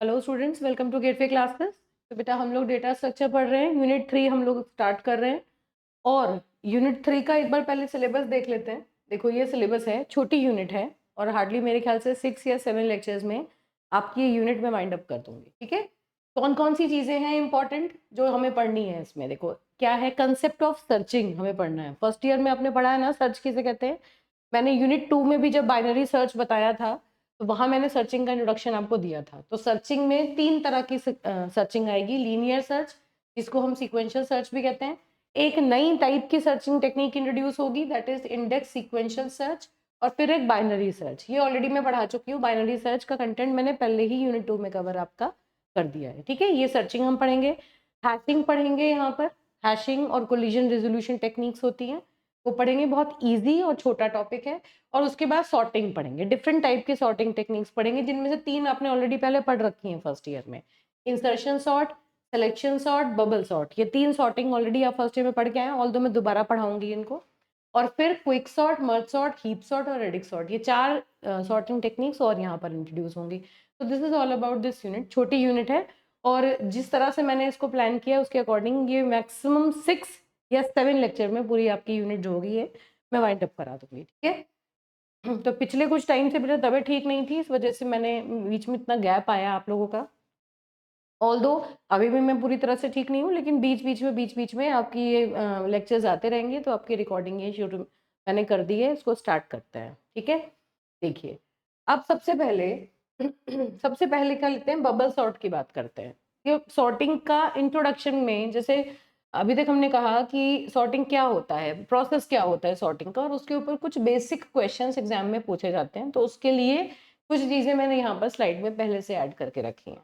Hello students, welcome to gateway classes. तो बेटा हम लोग डेटा स्ट्रक्चर पढ़ रहे हैं। यूनिट 3 हम लोग स्टार्ट कर रहे हैं और यूनिट 3 का एक बार पहले सिलेबस देख लेते हैं। देखो ये सिलेबस है, छोटी यूनिट है और हार्डली मेरे ख्याल से 6 या 7 लेक्चर्स में आपकी ये यूनिट में वाइंड अप कर दूंगी। ठीक है, कौन कौन सी चीज़ें हैं इंपॉर्टेंट जो हमें पढ़नी है इसमें? देखो क्या है, कंसेप्ट ऑफ सर्चिंग हमें पढ़ना है। फर्स्ट ईयर में आपने पढ़ा है ना, सर्च किसे कहते हैं। मैंने यूनिट 2 में भी जब बाइनरी सर्च बताया था तो वहां मैंने सर्चिंग का इंट्रोडक्शन आपको दिया था। तो सर्चिंग में 3 तरह की सर्चिंग आएगी। लीनियर सर्च, जिसको हम सीक्वेंशियल सर्च भी कहते हैं। एक नई टाइप की सर्चिंग टेक्निक इंट्रोड्यूस होगी, that is index sequential search. और फिर एक बाइनरी सर्च, ये ऑलरेडी मैं पढ़ा चुकी हूँ। बाइनरी सर्च का कंटेंट मैंने पहले ही यूनिट 2 में कवर आपका कर दिया है। ठीक है, ये सर्चिंग हम पढ़ेंगे। हैशिंग पढ़ेंगे, यहाँ पर हैशिंग और कोलिजन रेजोल्यूशन टेक्निक्स होती हैं, वो पढ़ेंगे। बहुत ईजी और छोटा टॉपिक है। और उसके बाद सॉर्टिंग पढ़ेंगे, डिफरेंट टाइप की सॉर्टिंग टेक्निक्स पढ़ेंगे, जिनमें से 3 आपने ऑलरेडी पहले पढ़ रखी हैं फर्स्ट ईयर में। Insertion sort, selection sort, bubble sort, ये 3 सॉर्टिंग ऑलरेडी आप फर्स्ट ईयर में पढ़ के आए, ऑल्दो मैं दोबारा पढ़ाऊंगी इनको। और फिर quick sort, merge sort, heap sort और रेडिक्स सॉर्ट, ये 4 सॉर्टिंग टेक्निक्स और यहाँ पर इंट्रोड्यूस होंगी। तो this is all about this unit. छोटी यूनिट है और जिस तरह से मैंने इसको प्लान किया उसके अकॉर्डिंग ये मैक्सिमम 6 या 7 लेक्चर में पूरी आपकी यूनिट जो होगी ये मैं वाइंड अप करा दूंगी। ठीक है, तो पिछले कुछ टाइम से मेरी तबीयत ठीक नहीं थी, इस वजह से मैंने बीच में इतना गैप आया आप लोगों का। ऑल्दो अभी भी मैं पूरी तरह से ठीक नहीं हूँ, लेकिन बीच बीच में आपकी ये लेक्चर्स आते रहेंगे, तो आपकी रिकॉर्डिंग ये शुरू मैंने कर दी है। इसको स्टार्ट करते हैं। ठीक है, देखिए अब सबसे पहले सबसे पहले क्या लेते हैं, बबल सॉर्ट की बात करते हैं। ये सॉर्टिंग का इंट्रोडक्शन में, जैसे अभी तक हमने कहा कि सॉर्टिंग क्या होता है, प्रोसेस क्या होता है सॉर्टिंग का, और उसके ऊपर कुछ बेसिक क्वेश्चंस एग्जाम में पूछे जाते हैं। तो उसके लिए कुछ चीजें मैंने यहाँ पर स्लाइड में पहले से ऐड करके रखी हैं।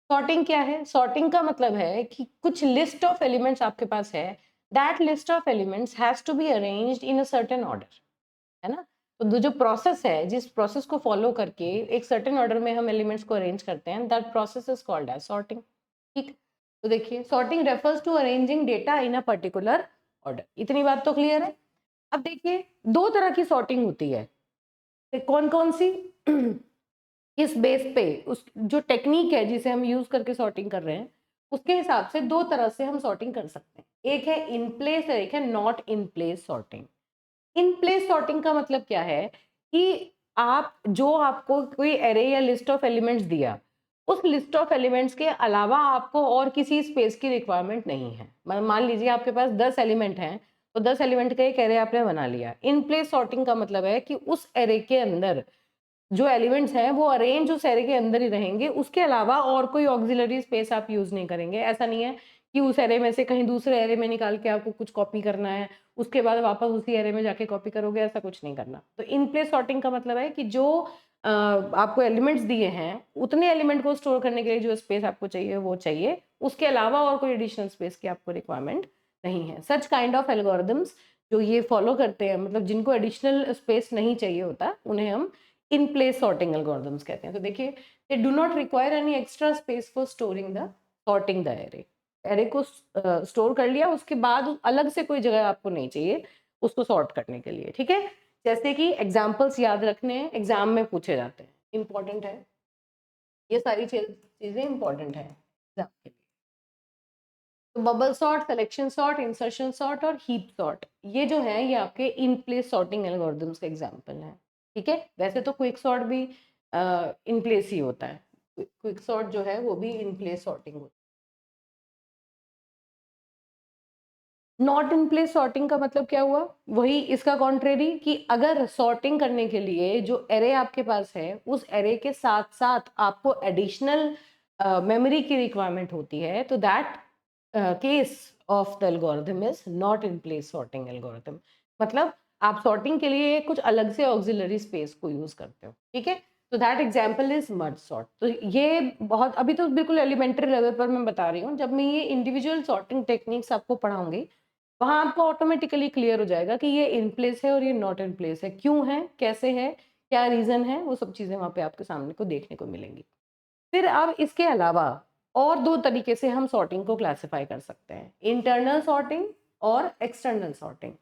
सॉर्टिंग क्या है? सॉर्टिंग का मतलब है कि कुछ लिस्ट ऑफ एलिमेंट्स आपके पास है, that list of elements has to be arranged in a certain order, है ना। तो जो प्रोसेस है, जिस प्रोसेस को फॉलो करके एक सर्टेन ऑर्डर में हम एलिमेंट्स को अरेंज करते हैं, that process is called as sorting. ठीक, तो देखिए sorting refers to arranging data in a particular order. इतनी बात तो क्लियर है। अब देखिए दो तरह की सॉर्टिंग होती है। कौन कौन सी? इस बेस पे उस जो टेक्निक है जिसे हम यूज करके सॉर्टिंग कर रहे हैं, उसके हिसाब से दो तरह से हम सॉर्टिंग कर सकते हैं। एक है इन प्लेस और एक है not in place sorting. In place sorting का मतलब क्या है कि आप जो आपको कोई एरे या लिस्ट ऑफ एलिमेंट्स दिया, उस लिस्ट ऑफ एलिमेंट्स के अलावा आपको और किसी स्पेस की रिक्वायरमेंट नहीं है। मान लीजिए आपके पास 10 एलिमेंट हैं, तो 10 एलिमेंट का एक एरे आपने बना लिया। इन प्लेस सॉर्टिंग का मतलब है कि उस एरे के अंदर जो एलिमेंट्स हैं वो अरेंज उस एरे के अंदर ही रहेंगे, उसके अलावा और कोई ऑक्सिलरी स्पेस आप यूज नहीं करेंगे। ऐसा नहीं है कि उस एरे में से कहीं दूसरे एरे में निकाल के आपको कुछ कॉपी करना है, उसके बाद वापस उसी एरे में जाके कॉपी करोगे, ऐसा कुछ नहीं करना। तो इन प्लेस सॉर्टिंग का मतलब है कि जो आपको एलिमेंट्स दिए हैं, उतने एलिमेंट को स्टोर करने के लिए जो स्पेस आपको चाहिए वो चाहिए, उसके अलावा और कोई एडिशनल स्पेस की आपको रिक्वायरमेंट नहीं है। सच काइंड ऑफ एल्गोरिदम्स जो ये फॉलो करते हैं, मतलब जिनको एडिशनल स्पेस नहीं चाहिए होता, उन्हें हम इन प्लेस सॉर्टिंग एल्गोरिथम्स कहते हैं। तो देखिए they do not require any extra space for storing the sorting the array. Array को स्टोर कर लिया, उसके बाद अलग से कोई जगह आपको नहीं चाहिए उसको सॉर्ट करने के लिए। ठीक है, जैसे कि एग्जाम्पल्स याद रखने हैं, एग्जाम में पूछे जाते हैं, इंपॉर्टेंट है। ये सारी चीजें इंपॉर्टेंट है एग्जाम के लिए। तो bubble sort, selection sort, insertion sort और हीप सॉर्ट, ये जो है ये आपके इन प्लेस सॉर्टिंग एल्गोरिथम्स के एग्जांपल हैं। ठीक है, वैसे तो क्विक सॉर्ट भी इन प्लेस ही होता है। क्विक सॉर्ट जो है वो भी इन प्लेस सॉर्टिंग होता है। नॉट इन प्लेस सॉर्टिंग का मतलब क्या हुआ? वही इसका कॉन्ट्रेरी, कि अगर सॉर्टिंग करने के लिए जो एरे आपके पास है, उस एरे के साथ साथ आपको एडिशनल मेमोरी की रिक्वायरमेंट होती है, तो that case of the algorithm is not in place sorting algorithm. मतलब आप सॉर्टिंग के लिए कुछ अलग से ऑक्सिलरी स्पेस को यूज करते हो। ठीक है, तो that example is merge sort. तो ये बहुत अभी तो बिल्कुल एलिमेंट्री लेवल पर मैं बता रही हूँ। जब मैं ये इंडिविजुअल सॉर्टिंग टेक्निक्स आपको पढ़ाऊंगी, वहां आपको ऑटोमेटिकली क्लियर हो जाएगा कि ये इन प्लेस है और ये नॉट इन प्लेस है, क्यों है, कैसे है, क्या रीजन है, वो सब चीजें वहां पे आपके सामने को देखने को मिलेंगी। फिर अब इसके अलावा और दो तरीके से हम सॉर्टिंग को क्लासिफाई कर सकते हैं, इंटरनल सॉर्टिंग और एक्सटर्नल सॉर्टिंग।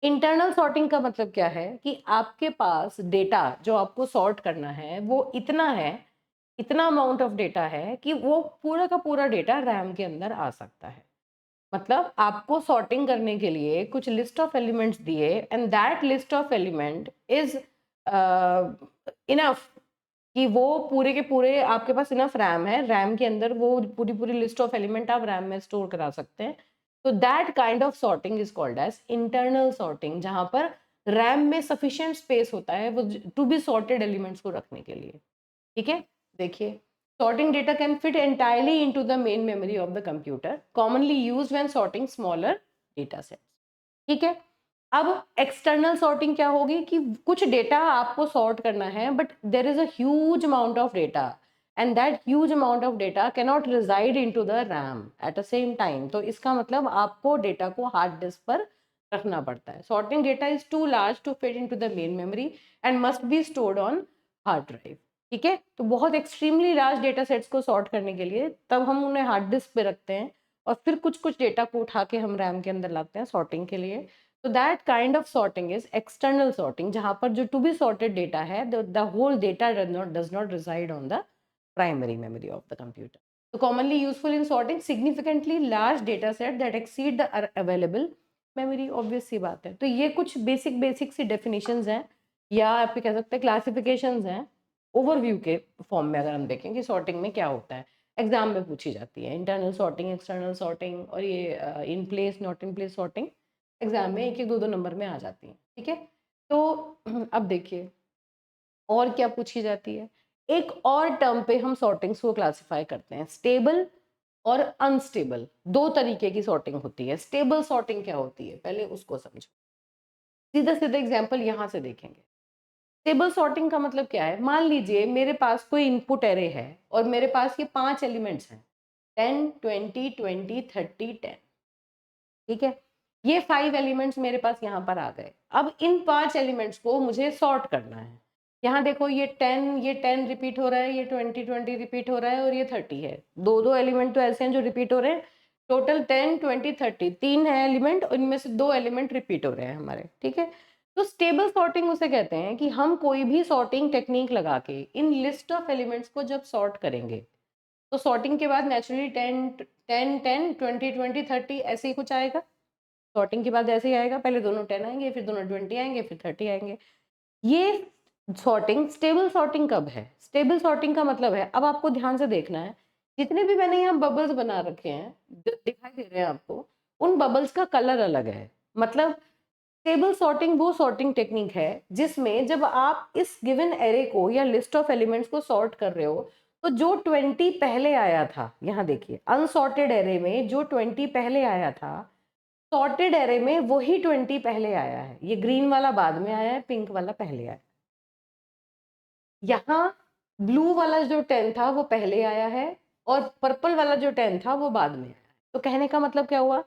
इंटरनल सॉर्टिंग का मतलब क्या है कि आपके पास डेटा जो आपको सॉर्ट करना है वो इतना है इतना अमाउंट ऑफ डेटा है कि वो पूरा का पूरा डेटा रैम के अंदर आ सकता है। मतलब आपको सॉर्टिंग करने के लिए कुछ लिस्ट ऑफ एलिमेंट्स दिए and that list of element is enough कि वो पूरे के पूरे आपके पास इनफ रैम है, रैम के अंदर वो पूरी पूरी लिस्ट ऑफ एलिमेंट आप रैम में स्टोर करा सकते हैं। तो that kind of sorting is called as internal sorting, जहां पर रैम में सफिशिएंट स्पेस होता है वो टू बी सॉर्टेड एलिमेंट्स को रखने के लिए। ठीक है, देखिए, sorting data can fit entirely into the main memory of the computer, commonly used when sorting smaller data sets. ठीक है, अब एक्सटर्नल सॉर्टिंग क्या होगी कि कुछ डेटा आपको सॉर्ट करना है but there is a huge amount of data and that huge amount of data can not reside into the RAM at the same time. तो इसका मतलब आपको डेटा को हार्ड डिस्क पर रखना पड़ता है। Sorting data is too large to fit into the main memory and must be stored on hard drive. ठीक है, तो बहुत एक्सट्रीमली लार्ज डेटा सेट्स को सॉर्ट करने के लिए तब हम उन्हें हार्ड डिस्क पे रखते हैं और फिर कुछ कुछ डेटा को उठा के हम रैम के अंदर लाते हैं सॉर्टिंग के लिए। तो that kind of sorting is external sorting, जहां पर जो टू बी सॉर्टेड डेटा है the whole data does not reside on the primary memory of the computer. तो commonly useful in sorting significantly large data set that exceed the available memory. Obvious सी बात है। तो ये कुछ basic सी definitions हैं या आप कह सकते हैं क्लासिफिकेशंस हैं ओवरव्यू के फॉर्म में। अगर हम देखें कि सॉर्टिंग में क्या होता है, एग्जाम में पूछी जाती है इंटरनल सॉर्टिंग, एक्सटर्नल सॉर्टिंग और ये in place not in place sorting exam में एक एक दो दो नंबर में आ जाती हैं। ठीक है, तो अब देखिए और क्या पूछी जाती है। एक और टर्म पे हम सॉर्टिंग्स को क्लासिफाई करते हैं, स्टेबल और अनस्टेबल। दो तरीके की सॉर्टिंग होती है। स्टेबल सॉर्टिंग क्या होती है पहले उसको समझो। सीधा सीधा एग्जाम्पल यहाँ से देखेंगे। स्टेबल सॉर्टिंग का मतलब क्या है, मान लीजिए मेरे पास कोई इनपुट एरे है और मेरे पास ये 5 एलिमेंट्स हैं 10 20 20 30 10। ठीक है, ये 5 एलिमेंट्स मेरे पास यहाँ पर आ गए। अब इन 5 एलिमेंट्स को मुझे सॉर्ट करना है। यहाँ देखो ये 10 रिपीट हो रहा है, ये 20 20 रिपीट हो रहा है और ये 30 है। दो दो एलिमेंट तो ऐसे हैं जो रिपीट हो रहे हैं। टोटल 10 20 30 तीन है एलिमेंट और इनमें से 2 एलिमेंट रिपीट हो रहे हैं हमारे। ठीक है, तो स्टेबल सॉर्टिंग उसे कहते हैं कि हम कोई भी सॉर्टिंग टेक्निक लगा के इन लिस्ट ऑफ एलिमेंट्स को जब सॉर्ट करेंगे तो सॉर्टिंग के बाद नेचुरली 10 10 20 20 30 ऐसे ही कुछ आएगा। सॉर्टिंग के बाद ऐसे ही आएगा, पहले दोनों 10 आएंगे, फिर दोनों 20 आएंगे, फिर 30 आएंगे। ये सॉर्टिंग स्टेबल सॉर्टिंग कब है? स्टेबल सॉर्टिंग का मतलब है, अब आपको ध्यान से देखना है, जितने भी मैंने यहाँ बबल्स बना रखे हैं दिखाई दे रहे हैं आपको, उन बबल्स का कलर अलग है। मतलब स्टेबल सॉर्टिंग वो सॉर्टिंग टेक्निक है जिसमें जब आप इस गिवन एरे को या लिस्ट ऑफ एलिमेंट्स को सॉर्ट कर रहे हो तो जो 20 पहले आया था, यहाँ देखिए अनसॉर्टेड एरे में जो 20 पहले आया था, सॉर्टेड एरे में वही 20 पहले आया है। ये ग्रीन वाला बाद में आया है, पिंक वाला पहले आया। यहाँ ब्लू वाला जो 10 था वो पहले आया है और पर्पल वाला जो 10 था वो बाद में आया। तो कहने का मतलब क्या हुआ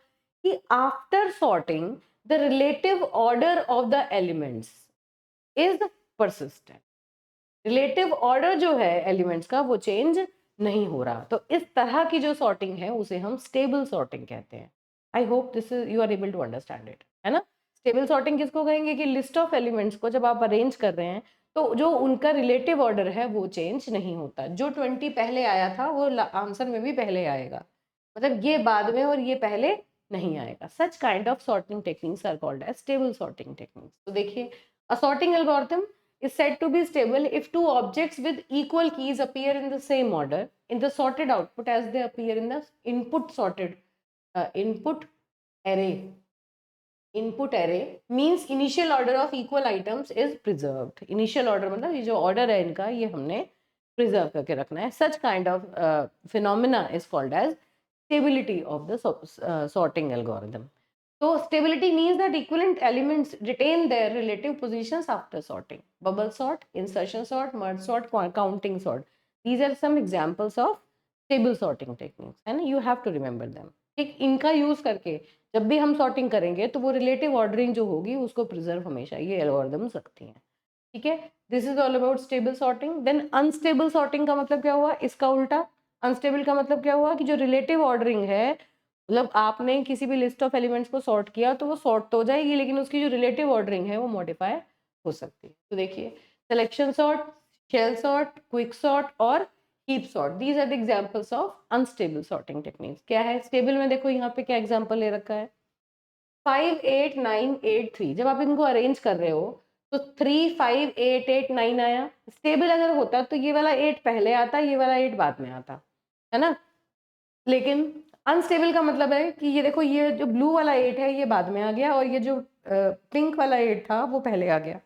कि after sorting the relative order of the elements is persistent. Relative order जो है एलिमेंट्स का वो चेंज नहीं हो रहा। तो इस तरह की जो सॉर्टिंग है उसे हम स्टेबल सॉर्टिंग कहते हैं। I hope this is you are able to understand it, है ना। स्टेबल सॉर्टिंग किसको कहेंगे कि लिस्ट ऑफ एलिमेंट्स को जब आप अरेंज कर रहे हैं तो जो उनका रिलेटिव ऑर्डर है वो चेंज नहीं होता। जो 20 पहले आया था वो आंसर में भी पहले आएगा, मतलब ये बाद में और ये पहले नहीं आएगा। Such kind of sorting techniques are called as stable sorting techniques. तो देखिए, a sorting algorithm is said to be stable if two objects with equal keys appear in the same order in the sorted output as they appear in the input sorted input array. Input array means initial order of equal items is preserved. Initial order मतलब ये जो order है इनका ये हमने preserve करके रखना है। Such kind of phenomena is called as stability of the sorting algorithm. So stability means that equivalent elements retain their relative positions after sorting. Bubble sort, insertion sort, merge sort, counting sort. These are some examples of stable sorting techniques and you have to remember them. ठीक, इनका use करके जब भी हम sorting करेंगे तो वो relative ordering जो होगी उसको प्रिजर्व हमेशा ये एल्गोरिथम्स रखती हैं। ठीक है, this is all about stable sorting. Then unstable sorting का मतलब क्या हुआ, इसका उल्टा। अनस्टेबल का मतलब क्या हुआ कि जो रिलेटिव ऑर्डरिंग है, मतलब आपने किसी भी लिस्ट ऑफ एलिमेंट्स को सॉर्ट किया तो वो सॉर्ट तो हो जाएगी लेकिन उसकी जो रिलेटिव ऑर्डरिंग है वो मॉडिफाई हो सकती है। तो देखिए, selection sort, shell sort, quick sort और heap sort, these are the examples of unstable sorting techniques. क्या है स्टेबल में, देखो यहाँ पे क्या एग्जांपल ले रखा है, 5 8 9 8 3। जब आप इनको अरेंज कर रहे हो तो 3 5 8 8 9 आया। स्टेबल अगर होता तो ये वाला 8 पहले आता, ये वाला 8 बाद में आता, है ना। लेकिन अनस्टेबल का मतलब है कि ये देखो, ये जो ब्लू वाला 8 है ये बाद में आ गया, और ये जो पिंक वाला 8 था वो पहले आ गया।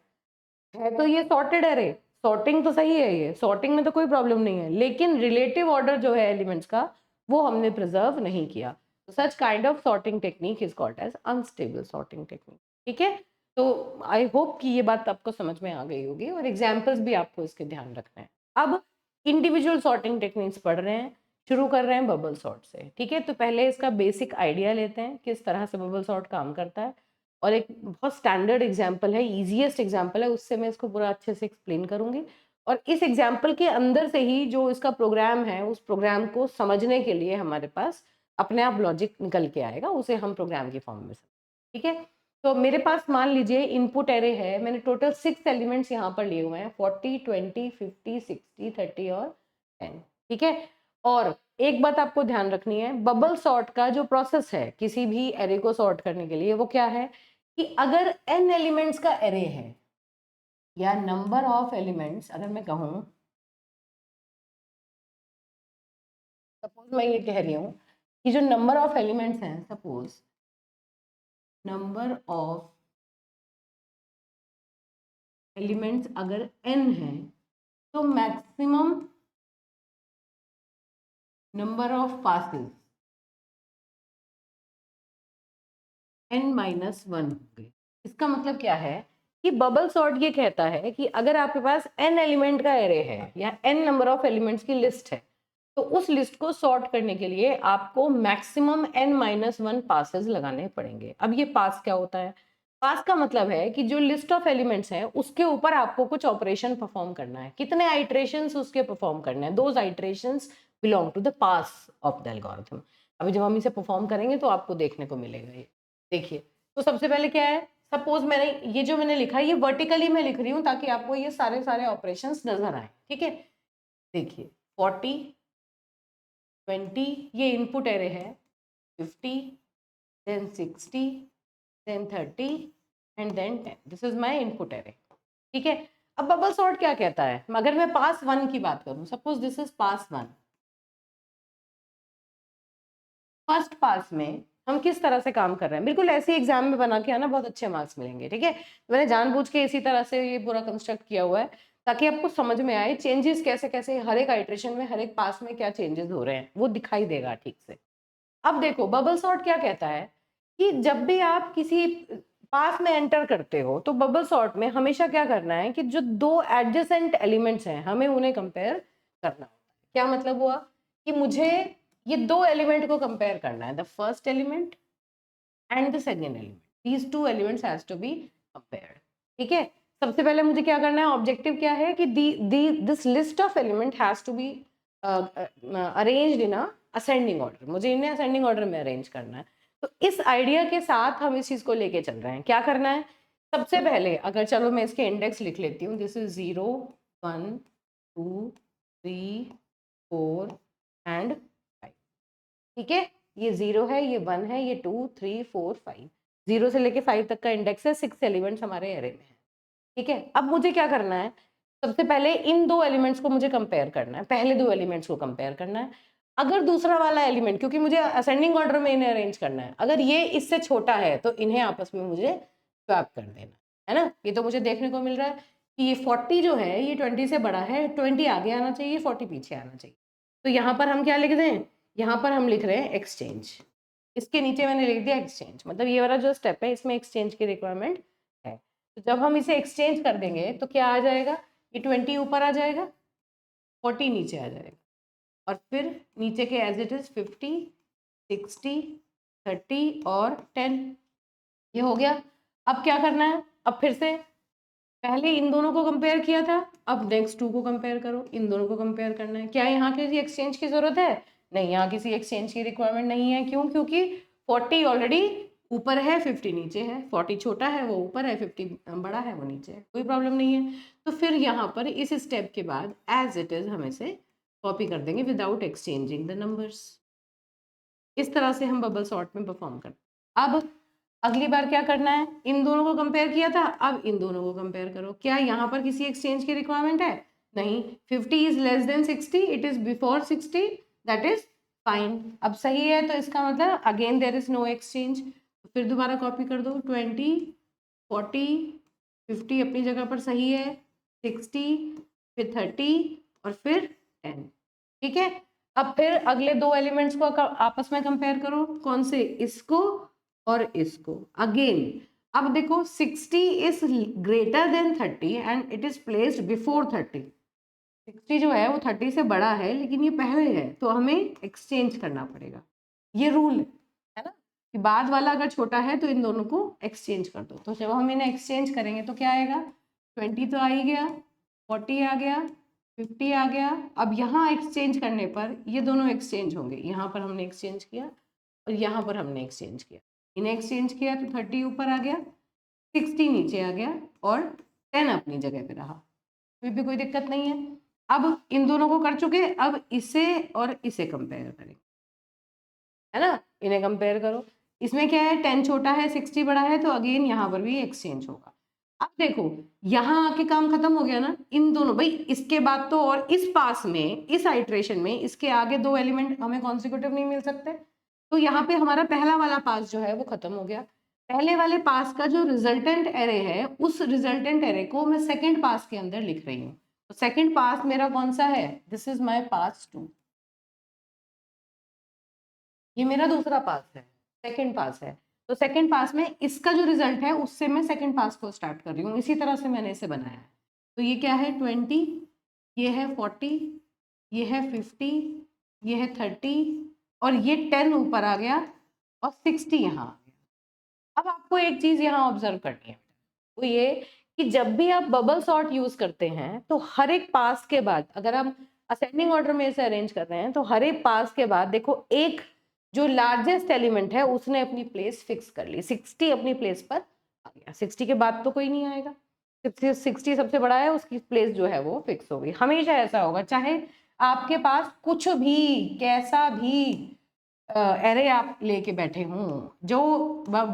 है तो ये सॉर्टेड एरे, सॉर्टिंग तो सही है, ये सॉर्टिंग में तो कोई प्रॉब्लम नहीं है, लेकिन रिलेटिव ऑर्डर जो है एलिमेंट्स का वो हमने प्रिजर्व नहीं किया। Such kind of sorting technique is called as unstable sorting technique. ठीक है, तो आई होप कि ये बात आपको समझ में आ गई होगी, और एग्जाम्पल्स भी आपको इसके ध्यान रखना है। अब इंडिविजुअल सॉर्टिंग टेक्निक्स पढ़ रहे हैं, शुरू कर रहे हैं बबल सॉर्ट से। ठीक है, तो पहले इसका बेसिक आइडिया लेते हैं किस तरह से बबल सॉर्ट काम करता है, और एक बहुत स्टैंडर्ड एग्जाम्पल है, ईजीएस्ट एग्जाम्पल है, उससे मैं इसको पूरा अच्छे से एक्सप्लेन करूंगी। और इस एग्जाम्पल के अंदर से ही जो इसका प्रोग्राम है, उस प्रोग्राम को समझने के लिए हमारे पास अपने आप लॉजिक निकल के आएगा, उसे हम प्रोग्राम की फॉर्म में। ठीक है, तो मेरे पास मान लीजिए इनपुट एरे है, मैंने टोटल 6 एलिमेंट्स यहाँ पर लिए हुए हैं, 40 20 50 60 30 और 10। ठीक है, और एक बात आपको ध्यान रखनी है, बबल सॉर्ट का जो प्रोसेस है किसी भी एरे को सॉर्ट करने के लिए, वो क्या है कि अगर n एलिमेंट्स का एरे है, या नंबर ऑफ एलिमेंट्स अगर मैं कहूं, सपोज मैं ये कह रही हूं कि जो नंबर ऑफ एलिमेंट्स हैं, सपोज नंबर ऑफ एलिमेंट्स अगर n है, तो maximum number of passes n-1 होंगे। इसका मतलब क्या है कि बबल सॉर्ट ये कहता है कि अगर आपके पास n एलिमेंट का एरे है, या n नंबर ऑफ एलिमेंट्स की लिस्ट है, तो उस लिस्ट को सॉर्ट करने के लिए आपको मैक्सिमम n-1 पासेस लगाने पड़ेंगे। अब ये पास क्या होता है? पास का मतलब है कि जो लिस्ट ऑफ एलिमेंट्स है उसके ऊपर आपको कुछ ऑपरेशन परफॉर्म करना है, कितने आइट्रेशंस उसके परफॉर्म करने हैं, those iterations belong to the pass of the algorithm. अभी जब हम इसे परफॉर्म करेंगे तो आपको देखने को मिलेगा ये। देखिए, तो सबसे पहले क्या है, सपोज मैंने ये जो मैंने लिखा है ये वर्टिकली मैं लिख रही हूँ ताकि आपको ये सारे सारे ऑपरेशंस नजर आए। ठीक है, देखिए 40 20 ये इनपुट एरे है, 50 then 60 then 30 and then 10, this is my input array. ठीक है, अब बबल सॉर्ट क्या कहता है, अगर मैं पास 1 की बात करूं, suppose this is pass 1, first pass में हम किस तरह से काम कर रहे हैं, बिल्कुल ऐसे एग्जाम में बना के आना, बहुत अच्छे मार्क्स मिलेंगे। ठीक है, मैंने जानबूझ के इसी तरह से ये पूरा कंस्ट्रक्ट किया हुआ है ताकि आपको समझ में आए चेंजेस कैसे कैसे हर एक आइट्रेशन में, हर एक पास में क्या चेंजेस हो रहे हैं, वो दिखाई देगा ठीक से। अब देखो बबल सॉर्ट क्या कहता है कि जब भी आप किसी पास में एंटर करते हो, तो बबल सॉर्ट में हमेशा क्या करना है कि जो दो एडजेसेंट एलिमेंट्स हैं हमें उन्हें कंपेयर करना होता है। क्या मतलब हुआ कि मुझे ये दो एलिमेंट को कंपेयर करना है, the first element and the second element, these two elements has to be compared. ठीक है, सबसे पहले मुझे क्या करना है, ऑब्जेक्टिव क्या है कि this list of element has to be arranged in a ascending order, मुझे इन्हें असेंडिंग ऑर्डर में अरेंज करना है। तो इस आइडिया के साथ हम इस चीज को लेके चल रहे हैं। क्या करना है, सबसे पहले अगर चलो मैं इसके इंडेक्स लिख लेती हूँ, दिस इज 0 1 2 3 4 एंड 5। ठीक है, ये 0 है, ये 1 है, ये 2 3 4 5, 0 से लेके 5 तक का इंडेक्स है, 6 एलिमेंट्स हमारे एरे में है। ठीक है, अब मुझे क्या करना है, सबसे पहले इन दो एलिमेंट्स को मुझे कंपेयर करना है, पहले दो एलिमेंट्स को कंपेयर करना है। अगर दूसरा वाला एलिमेंट, क्योंकि मुझे असेंडिंग ऑर्डर में इन्हें अरेंज करना है, अगर ये इससे छोटा है तो इन्हें आपस में मुझे स्वैप कर देना है ना। ये तो मुझे देखने को मिल रहा है कि ये 40 जो है ये 20 से बड़ा है, 20 आगे आना चाहिए, 40 पीछे आना चाहिए। तो यहाँ पर हम क्या लिख दें, यहाँ पर हम लिख रहे हैं एक्सचेंज, इसके नीचे मैंने लिख दिया एक्सचेंज, मतलब ये वाला जो स्टेप है इसमें एक्सचेंज की रिक्वायरमेंट है। तो जब हम इसे एक्सचेंज कर देंगे तो क्या आ जाएगा, ये 20 ऊपर आ जाएगा, 40 नीचे आ जाएगा, और फिर नीचे के एज इट इज 50 60 30 और 10, ये हो गया। अब क्या करना है, अब फिर से पहले इन दोनों को कंपेयर किया था, अब नेक्स्ट टू को कंपेयर करो, इन दोनों को कंपेयर करना है। क्या यहाँ किसी एक्सचेंज की जरूरत है, नहीं, यहाँ किसी एक्सचेंज की रिक्वायरमेंट नहीं है। क्यों, क्योंकि 40 ऑलरेडी ऊपर है, 50 नीचे है, 40 छोटा है वो ऊपर है, 50 बड़ा है वो नीचे है, कोई प्रॉब्लम नहीं है। तो फिर यहाँ पर इस स्टेप के बाद एज इट इज हम इसे कॉपी कर देंगे विदाउट एक्सचेंजिंग द नंबर्स। इस तरह से हम बबल सॉर्ट में परफॉर्म करते हैं। अब अगली बार क्या करना है, इन दोनों को कंपेयर किया था, अब इन दोनों को कंपेयर करो। क्या यहाँ पर किसी एक्सचेंज की रिक्वायरमेंट है? नहीं। 50 is less than 60, it is before 60, that is fine. अब सही है तो इसका मतलब again there is no exchange. फिर दोबारा कॉपी कर दो, 20, 40, 50 अपनी जगह पर सही है, 60, फिर 30 और फिर 10। ठीक है। अब फिर अगले दो एलिमेंट्स को आपस में कंपेयर करो। कौन से? इसको और इसको। अगेन अब देखो 60 is greater then 30 and it is placed before 30। 60 जो है वो 30 से बड़ा है लेकिन ये पहले है, तो हमें एक्सचेंज करना पड़ेगा। ये रूल है ना कि बाद वाला अगर छोटा है तो इन दोनों को एक्सचेंज कर दो। तो जब हम इन्हें एक्सचेंज करेंगे तो क्या आएगा? 20 तो आ ही गया, 40 आ गया, 50 आ गया। अब यहाँ एक्सचेंज करने पर ये दोनों एक्सचेंज होंगे। यहाँ पर हमने एक्सचेंज किया और यहाँ पर हमने एक्सचेंज किया। इन्हें एक्सचेंज किया तो 30 ऊपर आ गया, 60 नीचे आ गया और 10 अपनी जगह पे रहा। कोई भी कोई दिक्कत नहीं है। अब इन दोनों को कर चुके, अब इसे और इसे कंपेयर करें, है ना। इन्हें कंपेयर करो। इसमें क्या है, 10 छोटा है 60 बड़ा है, तो अगेन यहाँ पर भी एक्सचेंज होगा। अब देखो यहाँ आके काम खत्म हो गया ना। इन दोनों भाई इसके बाद तो और इस पास में, इस आइट्रेशन में इसके आगे दो एलिमेंट हमें कॉन्सिक्यूटिव नहीं मिल सकते, तो यहाँ पे हमारा पहला वाला पास जो है वो खत्म हो गया। पहले वाले पास का जो रिजल्टेंट एरे है, उस रिजल्टेंट एरे को मैं सेकेंड पास के अंदर लिख रही हूँ। तो सेकेंड पास मेरा कौन सा है? दिस इज माई पास 2। ये मेरा दूसरा पास है, सेकंड पास है। तो सेकंड पास में इसका जो रिजल्ट है उससे मैं सेकंड पास को स्टार्ट कर रही हूँ। इसी तरह से मैंने इसे बनाया है। तो ये क्या है? 20, ये है 40, ये है 50, ये है 30 और ये 10 ऊपर आ गया और 60 यहाँ आ गया। अब आपको एक चीज यहाँ ऑब्जर्व करनी है, वो ये कि जब भी आप बबल सॉर्ट यूज करते हैं तो हर एक पास के बाद, अगर हम असेंडिंग ऑर्डर में इसे अरेंज कर रहे हैं, तो हर एक पास के बाद देखो एक जो लार्जेस्ट एलिमेंट है उसने अपनी प्लेस फिक्स कर ली। 60 अपनी प्लेस पर आ गया, 60 के बाद तो कोई नहीं आएगा। 60 सबसे बड़ा है, उसकी प्लेस जो है वो फिक्स हो गई। हमेशा ऐसा होगा, चाहे आपके पास कुछ भी कैसा भी एरे आप लेके बैठे हों, जो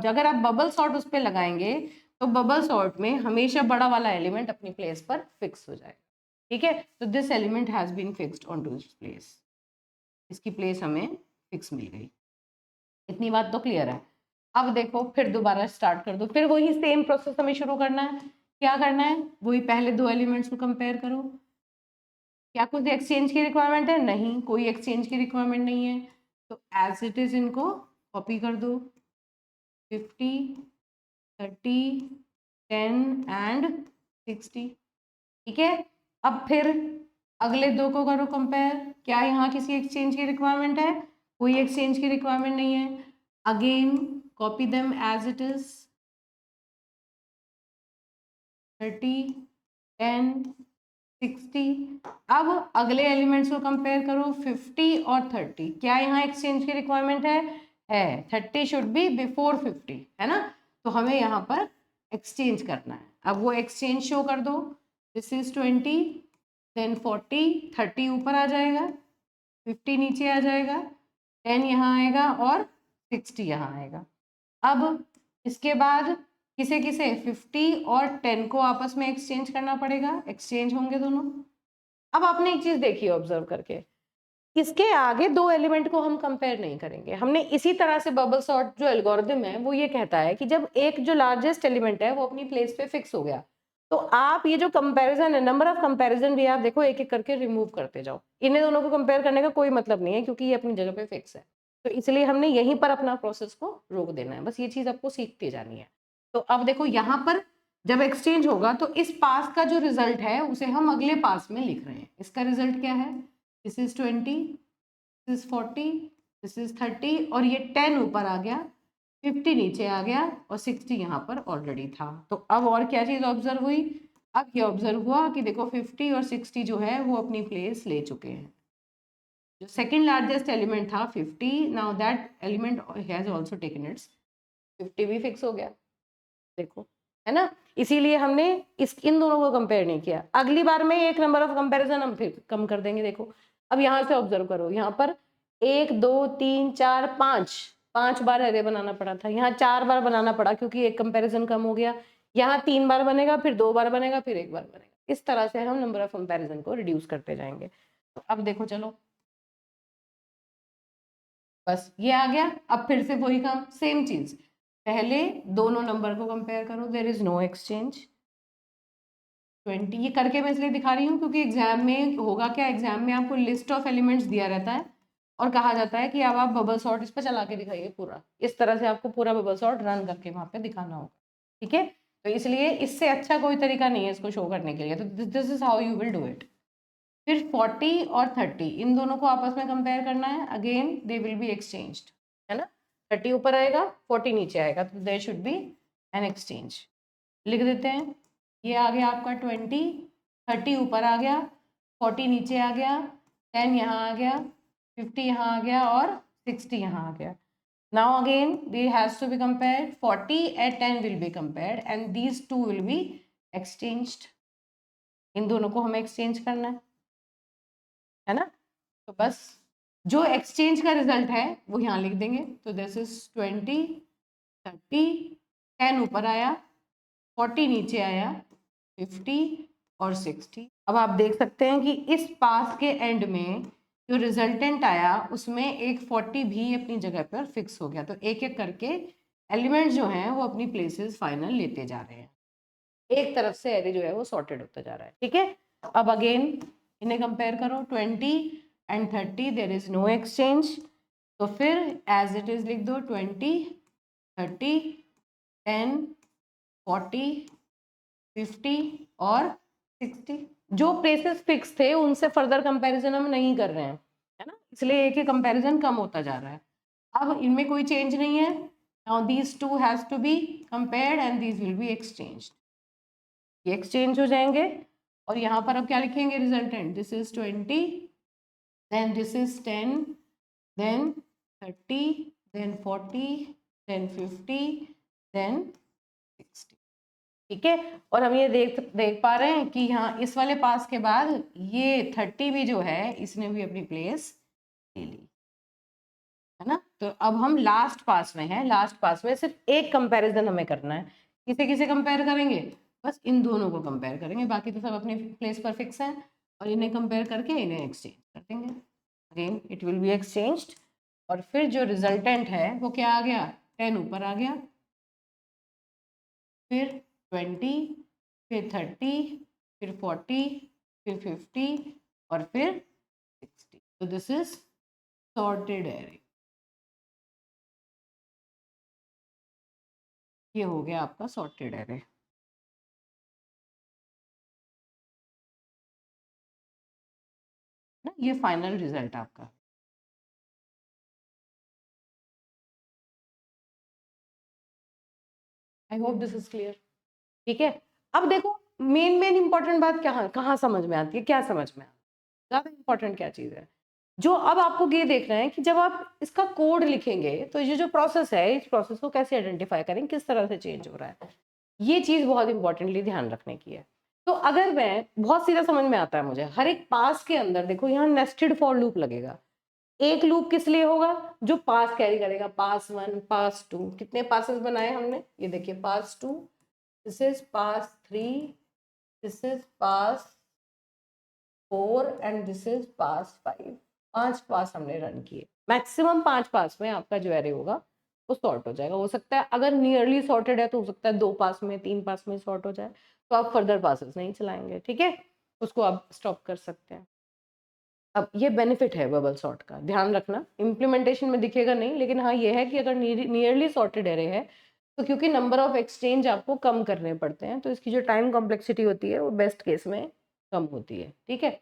अगर आप बबल सॉर्ट उस पर लगाएंगे तो बबल सॉर्ट में हमेशा बड़ा वाला एलिमेंट अपनी प्लेस पर फिक्स हो जाएगा। ठीक है। तो this element has been fixed on to this place, इसकी प्लेस हमें फिक्स मिल गई। इतनी बात तो क्लियर है। अब देखो फिर दोबारा स्टार्ट कर दो, फिर वही सेम प्रोसेस हमें शुरू करना है। क्या करना है? वही पहले दो एलिमेंट्स को कंपेयर करो। क्या कुछ एक्सचेंज की रिक्वायरमेंट है? नहीं, कोई एक्सचेंज की रिक्वायरमेंट नहीं है। तो एज इट इज इनको कॉपी कर दो, 50, 30, 10 एंड 60। ठीक है। अब फिर अगले दो को करो कंपेयर। क्या यहाँ किसी एक्सचेंज की रिक्वायरमेंट है? कोई एक्सचेंज की रिक्वायरमेंट नहीं है। Again copy them as it is, 30, 10, 60। अब अगले एलिमेंट्स को कंपेयर करो, 50 और 30। क्या यहाँ एक्सचेंज की रिक्वायरमेंट है? 30 शुड बी बिफोर 50, है ना। तो हमें यहाँ पर एक्सचेंज करना है। अब वो एक्सचेंज शो कर दो। दिस इज 20, देन 40, 30 ऊपर आ जाएगा, 50 नीचे आ जाएगा, 10 यहाँ आएगा और 60 यहाँ आएगा। अब इसके बाद किसे किसे? 50 और 10 को आपस में एक्सचेंज करना पड़ेगा, एक्सचेंज होंगे दोनों। अब आपने एक चीज देखी ऑब्जर्व करके, इसके आगे दो एलिमेंट को हम कंपेयर नहीं करेंगे। हमने इसी तरह से बबल सॉर्ट जो एल्गोरिथम है वो ये कहता है कि जब एक जो लार्जेस्ट एलिमेंट है वो अपनी प्लेस पे फिक्स हो गया, तो आप ये जो कंपैरिजन है, नंबर ऑफ कंपैरिजन भी आप देखो एक एक करके रिमूव करते जाओ। इन्हें दोनों को कंपेयर करने का कोई मतलब नहीं है क्योंकि ये अपनी जगह पे फिक्स है। तो इसलिए हमने यहीं पर अपना प्रोसेस को रोक देना है। बस ये चीज आपको सीखते जानी है। तो अब देखो यहाँ पर जब एक्सचेंज होगा तो इस पास का जो रिजल्ट है उसे हम अगले पास में लिख रहे हैं। इसका रिजल्ट क्या है? This is 20, this is 40, this is 30 और ये 10 ऊपर आ गया, 50 नीचे आ गया और 60 यहाँ पर ऑलरेडी था। तो अब और क्या चीज ऑब्जर्व हुई? अब ये ऑब्जर्व हुआ कि देखो 50 और 60 जो है वो अपनी प्लेस ले चुके हैं। जो सेकंड लार्जेस्ट एलिमेंट था 50, now that element has also taken it's 50 भी फिक्स हो गया। देखो, है ना। इसीलिए हमने इन दोनों को कंपेयर नहीं किया। अगली बार में एक नंबर ऑफ कंपैरिजन हम फिर कम कर देंगे। देखो अब यहाँ से ऑब्जर्व करो, यहाँ पर 1 2 3 4 5 बार एरे बनाना पड़ा था, यहाँ 4 बार बनाना पड़ा क्योंकि एक कंपैरिजन कम हो गया। यहाँ 3 बार बनेगा, फिर 2 बार बनेगा, फिर 1 बार बनेगा। इस तरह से हम नंबर ऑफ कंपैरिजन को रिड्यूस करते जाएंगे। तो अब देखो, चलो बस ये आ गया। अब फिर से वही काम, सेम चीज, पहले दोनों नंबर को कंपेयर करो। There is no exchange. 20 ये करके मैं इसलिए दिखा रही हूँ क्योंकि एग्जाम में होगा क्या, एग्जाम में आपको लिस्ट ऑफ एलिमेंट्स दिया रहता है और कहा जाता है कि अब आप बबल सॉर्ट इस पर चला के दिखाइए पूरा। इस तरह से आपको पूरा बबल सॉर्ट रन करके वहां पे दिखाना होगा, ठीक है। तो इसलिए इससे अच्छा कोई तरीका नहीं है इसको शो करने के लिए। तो this is how you will do it. फिर 40 और 30 इन दोनों को आपस में कंपेयर करना है। Again they will be exchanged, है ना। 30 ऊपर आएगा, 40 नीचे आएगा, तो there should be an exchange. लिख देते हैं, ये आ गया आपका 20, 30 ऊपर आ गया, 40 नीचे आ गया, 10 यहाँ आ गया, 50 यहाँ आ गया और 60 यहाँ आ गया। Now again they has to be compared. 40 and 10 will be compared and these two will be exchanged. इन दोनों को हमें एक्सचेंज करना है ना। तो बस जो एक्सचेंज का रिजल्ट है वो यहाँ लिख देंगे। तो दिस इज 20, 30, 10 ऊपर आया, 40 नीचे आया, 50 और 60। अब आप देख सकते हैं कि इस पास के एंड में जो रिजल्टेंट आया उसमें एक 40 भी अपनी जगह पर फिक्स हो गया। तो एक एक करके एलिमेंट जो हैं वो अपनी प्लेसेस फाइनल लेते जा रहे हैं। एक तरफ से एरे जो है वो सॉर्टेड होता जा रहा है, ठीक है। अब अगेन इन्हें कंपेयर करो, 20 and 30 there is no exchange. तो फिर एज इट इज लिख दो 20, 30, 10, 40, 50 और 60। जो प्लेसेस फिक्स थे उनसे फर्दर कंपैरिजन हम नहीं कर रहे हैं, है ना, इसलिए एक ही कंपैरिजन कम होता जा रहा है। अब इनमें कोई चेंज नहीं है। Now these two has to be compared and these will be exchanged. ये एक्सचेंज हो जाएंगे और यहाँ पर अब क्या लिखेंगे resultant, this is 20, then this is 10, then 30, then 40, then 50, then 60, ठीक है। और हम ये देख पा रहे हैं कि यहाँ इस वाले पास के बाद ये 30 भी जो है इसने भी अपनी प्लेस ले ली, है ना। तो अब हम लास्ट पास में हैं। लास्ट पास में सिर्फ एक कंपैरिजन हमें करना है। किसे किसे कंपेयर करेंगे, बस इन दोनों को कंपेयर करेंगे, बाकी तो सब अपने प्लेस पर फिक्स हैं और इन्हें कंपेयर करके इन्हें एक्सचेंज कर देंगे। Again it will be exchanged और फिर जो रिजल्टेंट है वो क्या आ गया, 10 ऊपर आ गया, फिर 20, फिर 30, फिर 40, फिर 50 और फिर 60। तो दिस इज सॉर्टेड एरे। ये हो गया आपका सॉर्टेड एरे। ना ये फाइनल रिजल्ट आपका। आई होप दिस इज क्लियर, ठीक है। अब देखो मेन इंपॉर्टेंट बात कहाँ कहाँ समझ में आती है, क्या समझ में आती है, ज्यादा इंपॉर्टेंट क्या चीज है। जो अब आपको ये देखना है कि जब आप इसका कोड लिखेंगे तो ये जो प्रोसेस है इस प्रोसेस को कैसे आइडेंटिफाई करें, किस तरह से चेंज हो रहा है, ये चीज बहुत इंपॉर्टेंटली ध्यान रखने की है। तो अगर मैं बहुत सीधा समझ में आता है मुझे, हर एक पास के अंदर देखो यहाँ नेस्टेड फॉर लूप लगेगा। एक लूप किस लिए होगा, जो पास कैरी करेगा, पास 1, पास 2। कितने पासेस बनाए हमने, ये देखिए पास 2, this is pass 3, this is pass 4 and this is पास 5। 5 पास हमने रन किए। मैक्सिमम 5 पास में आपका जो एरे होगा वो सॉर्ट हो जाएगा। हो सकता है अगर नियरली सॉर्टेड है तो हो सकता है 2 पास में 3 पास में सॉर्ट हो जाए, तो आप फर्दर पासेस नहीं चलाएंगे, ठीक है, उसको आप स्टॉप कर सकते हैं। अब ये बेनिफिट है बबल सॉर्ट का, ध्यान रखना, इम्प्लीमेंटेशन में दिखेगा नहीं, लेकिन हाँ ये है कि अगर नियरली सॉर्टेड एरे है तो क्योंकि नंबर ऑफ एक्सचेंज आपको कम करने पड़ते हैं तो इसकी जो टाइम कॉम्प्लेक्सिटी होती है वो बेस्ट केस में कम होती है, ठीक है।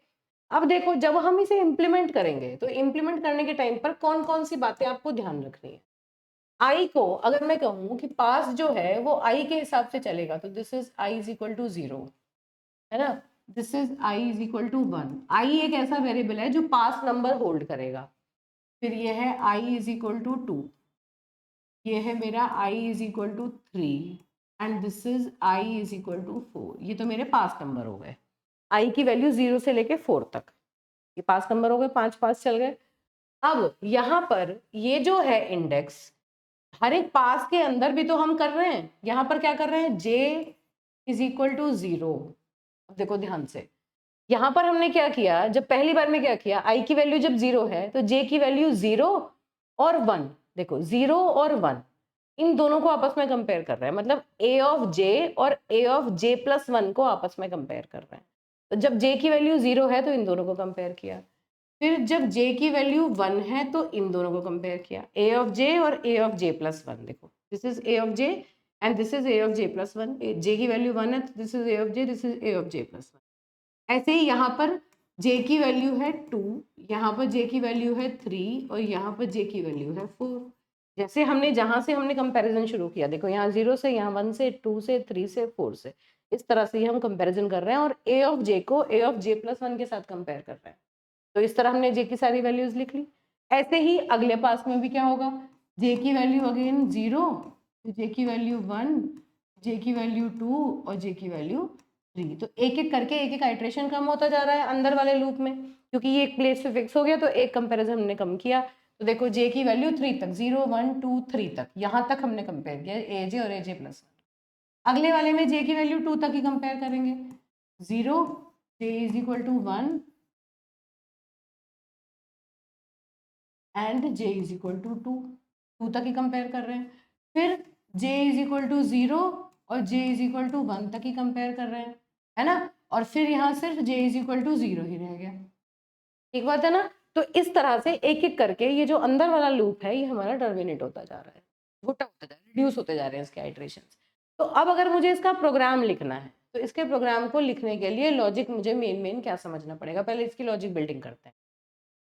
अब देखो जब हम इसे इम्प्लीमेंट करेंगे तो इम्प्लीमेंट करने के टाइम पर कौन कौन सी बातें आपको ध्यान रखनी है। आई को अगर मैं कहूँ कि पास जो है वो आई के हिसाब से चलेगा तो this is I is equal to 0, है ना, this is I is equal to 1। I एक ऐसा वेरिएबल है जो पास नंबर होल्ड करेगा। फिर ये है आई इज इक्वल टू 2, ये है मेरा I is equal to 3 and this is I is equal to 4। ये तो मेरे पास नंबर हो गए, आई की वैल्यू 0 से लेके 4 तक। ये पास नंबर हो गए, 5 पास चल गए। अब यहाँ पर ये जो है इंडेक्स, हर एक पास के अंदर भी तो हम कर रहे हैं। यहाँ पर क्या कर रहे हैं, j इज इक्वल टू 0। अब देखो ध्यान से, यहाँ पर हमने क्या किया, जब पहली बार में क्या किया, i की वैल्यू जब 0 है तो j की वैल्यू 0 और 1, देखो 0 और 1 इन दोनों को आपस में कंपेयर कर रहे हैं, मतलब a ऑफ j और a ऑफ j प्लस 1 को आपस में कंपेयर कर रहे हैं। तो जब j की वैल्यू 0 है तो इन दोनों को कंपेयर किया, फिर जब j की वैल्यू 1 है तो इन दोनों को कंपेयर किया, a ऑफ j और a ऑफ j प्लस 1। देखो this is a of j and this is a of j plus 1। j की वैल्यू 1 है तो this is a of j, this is a of j plus 1। ऐसे ही यहाँ पर j की value है 2, यहाँ पर j की वैल्यू है 3 और यहाँ पर j की वैल्यू है 4। जैसे हमने जहाँ से हमने कंपैरिजन शुरू किया, देखो यहाँ 0 से, यहाँ 1 से, 2 से, 3 से, 4 से, इस तरह से हम कंपैरिजन कर रहे हैं और a ऑफ j को a ऑफ j प्लस 1 के साथ कंपेयर कर रहे हैं। तो इस तरह हमने j की सारी वैल्यूज लिख ली। ऐसे ही अगले पास में भी क्या होगा, j की वैल्यू अगेन 0, j की वैल्यू 1, j की वैल्यू 2 और j की वैल्यू 3। तो एक एक करके एक एक आइट्रेशन कम होता जा रहा है अंदर वाले लूप में, क्योंकि ये एक प्लेस पे फिक्स हो गया तो एक कंपैरिजन हमने कम किया। तो देखो j की वैल्यू 3 तक, 0 1 2 3 तक, यहाँ तक हमने कंपेयर किया aj और aj प्लस 1। अगले वाले में j की वैल्यू 2 तक ही कंपेयर करेंगे, 0 j is equal to 1 and j is equal to 2 तक ही कंपेयर कर रहे हैं। फिर j इज इक्वल टू 0 और j इज इक्वल टू 1 तक ही कंपेयर कर रहे हैं, है ना। और फिर यहाँ सिर्फ j इज इक्वल टू 0 ही रह गया, ठीक बात है ना। तो इस तरह से एक एक करके ये जो अंदर वाला लूप है ये हमारा टर्मिनेट होता जा रहा है, छोटा होता जा रहा है, रिड्यूस होते जा रहे हैं इसके आइट्रेशंस। तो अब अगर मुझे इसका प्रोग्राम लिखना है तो इसके प्रोग्राम को लिखने के लिए लॉजिक मुझे मेन क्या समझना पड़ेगा, पहले इसकी लॉजिक बिल्डिंग करते हैं।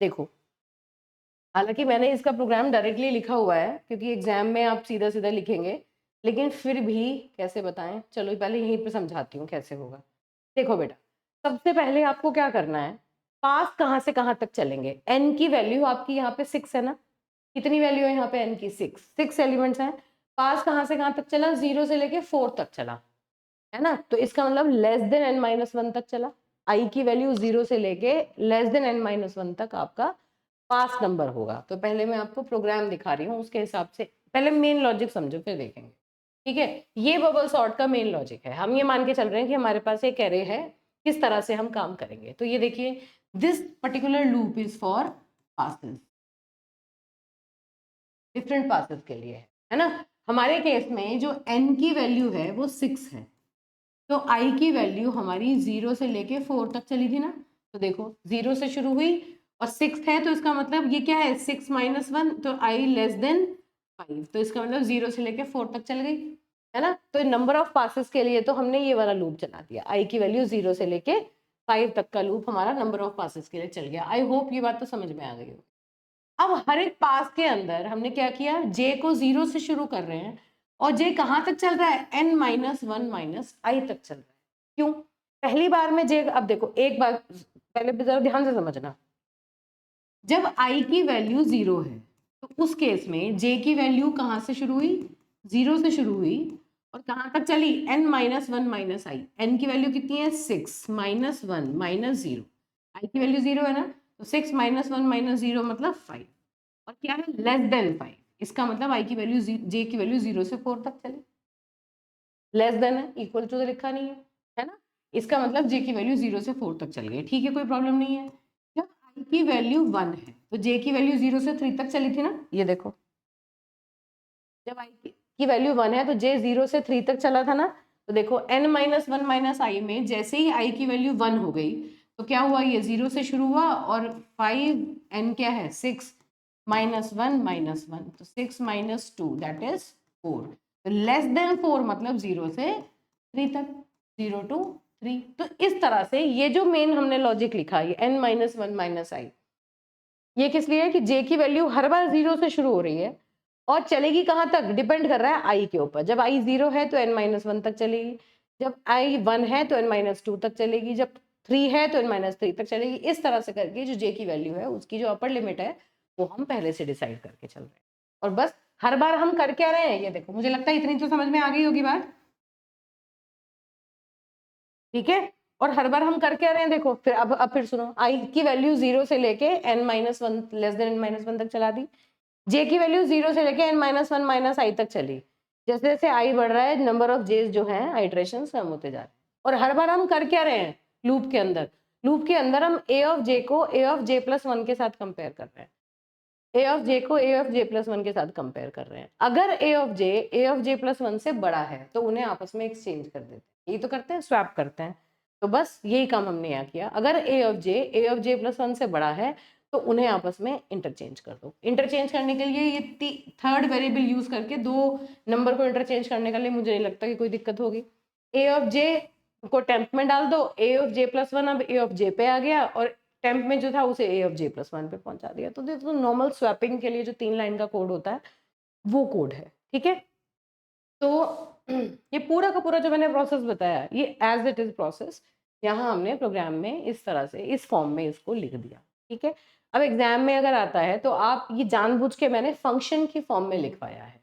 देखो हालांकि मैंने इसका प्रोग्राम डायरेक्टली लिखा हुआ है क्योंकि एग्जाम में आप सीधा सीधा लिखेंगे, लेकिन फिर भी कैसे बताएं, चलो पहले यहीं पे समझाती हूँ कैसे होगा। देखो बेटा, सबसे पहले आपको क्या करना है, पास कहाँ से कहाँ तक चलेंगे। n की वैल्यू आपकी यहाँ पे 6 है ना, कितनी वैल्यू है यहाँ पे n की, 6 एलिमेंट्स हैं। पास कहाँ से कहाँ तक चला, 0 से लेके 4 तक चला, है ना। तो इसका मतलब लेस देन n-1 तक चला। i की वैल्यू 0 से लेके लेस देन n-1 तक आपका पास नंबर होगा। तो पहले मैं आपको प्रोग्राम दिखा रही हूँ, उसके हिसाब से पहले मेन लॉजिक समझो फिर देखेंगे, ठीक है। ये बबल सॉर्ट का मेन लॉजिक है, हम ये मान के चल रहे हैं कि हमारे पास एक एरे है, किस तरह से हम काम करेंगे। तो ये देखिए, this particular loop is for passes, different passes के लिए है ना। हमारे केस में जो n की वैल्यू है वो 6 है, तो i की वैल्यू हमारी 0 से लेके 4 तक चली थी ना। तो देखो 0 से शुरू हुई और 6 है, तो इसका मतलब ये क्या है, 6 - 1, तो i लेस देन 5, तो इसका मतलब 0 से लेके 4 तक चल गई, है ना। तो नंबर ऑफ पासेस के लिए तो हमने ये वाला लूप चला दिया, i की वैल्यू 0 से लेके 5 तक का लूप हमारा नंबर ऑफ पासेस के लिए चल गया। आई होप ये बात तो समझ में आ गई हो। अब हर एक पास के अंदर हमने क्या किया, j को 0 से शुरू कर रहे हैं और j कहाँ तक चल रहा है, n-1 - i तक चल रहा है। क्यों, पहली बार में j, अब देखो एक बार पहले जरा ध्यान से समझना, जब i की वैल्यू 0 है तो उस केस में j की वैल्यू कहाँ से शुरू हुई, 0 से शुरू हुई और कहाँ तक चली, n-1 - i। n की वैल्यू कितनी है, 6 - 1 - 0, i की वैल्यू 0 है ना, तो 6 - 1 - 0 मतलब 5, और क्या है, लेस देन 5। इसका मतलब i की वैल्यू, j की वैल्यू 0 से 4 तक चले, लेस देन है, इक्वल टू तो लिखा नहीं है ना। इसका मतलब j की वैल्यू 0 से 4 तक चल गई, ठीक है, कोई प्रॉब्लम नहीं है। जब i की वैल्यू 1 है तो j की वैल्यू 0 से 3 तक चली थी ना, ये देखो जब i की वैल्यू 1 है तो j 0 से 3 तक चला था ना। तो देखो n-1 - i में जैसे ही i की वैल्यू 1 हो गई तो क्या हुआ, ये 0 से शुरू हुआ और 5, n क्या है 6 - 1 - 1, तो 6 - 2 दैट इज 4। तो लेस देन 4 मतलब 0 से 3 तक, 0 to 3। तो इस तरह से ये जो मेन हमने लॉजिक लिखा, ये n-1 - i, ये किस लिए है कि j की वैल्यू हर बार 0 से शुरू हो रही है और चलेगी कहाँ तक, डिपेंड कर रहा है i के ऊपर। जब i 0 है तो n-1 तक चलेगी, जब i 1 है तो n-2 तक चलेगी, जब 3 है तो n-3 तक चलेगी। इस तरह से करके जो j की वैल्यू है उसकी जो अपर लिमिट है वो हम पहले से डिसाइड करके चल रहे हैं, और बस हर बार हम कर क्या रहे हैं, ये देखो, मुझे लगता है इतनी तो समझ में आ गई होगी बात, ठीक है। और हर बार हम कर क्या रहे हैं, देखो फिर अब फिर सुनो, आई की वैल्यू 0 से लेके n-1 लेस देन n-1 तक चला दी, जे की वैल्यू 0 से लेके n-1 माइनस आई तक चली। जैसे जैसे आई बढ़ रहा है, नंबर ऑफ जेस जो है आइट्रेशंस कम होते जा रहे हैं। और हर बार हम कर क्या रहे हैं, लूप के अंदर हम ए ऑफ जे को ए ऑफ जे प्लस 1 के साथ कंपेयर कर रहे हैं, ए ऑफ जे को ए ऑफ जे प्लस 1 के साथ कंपेयर कर रहे हैं। अगर ए ऑफ जे प्लस 1 से बड़ा है तो उन्हें आपस में एक्सचेंज कर देते हैं, यही तो करते हैं, स्वैप करते हैं। तो बस यही काम हमने यहाँ किया, अगर ए ऑफ जे प्लस 1 से बड़ा है तो उन्हें आपस में इंटरचेंज कर दो। इंटरचेंज करने के लिए ये थर्ड वेरिएबल यूज करके दो नंबर को इंटरचेंज करने के लिए मुझे नहीं लगता कि कोई दिक्कत होगी। ए ऑफ जे को टेम्प में डाल दो, ए ऑफ जे प्लस 1 अब ए ऑफ जे पे आ गया और टेम्प में जो था उसे ए ऑफ जे प्लस 1 पे पहुंचा दिया। तो देखो नॉर्मल स्वैपिंग के लिए जो 3 लाइन का कोड होता है वो कोड है, ठीक है। तो ये पूरा का पूरा जो मैंने प्रोसेस बताया ये एज इट इज प्रोसेस यहाँ हमने प्रोग्राम में इस तरह से इस फॉर्म में इसको लिख दिया, ठीक है। अब एग्जाम में अगर आता है तो आप ये जानबूझ के मैंने फंक्शन की फॉर्म में लिखवाया है।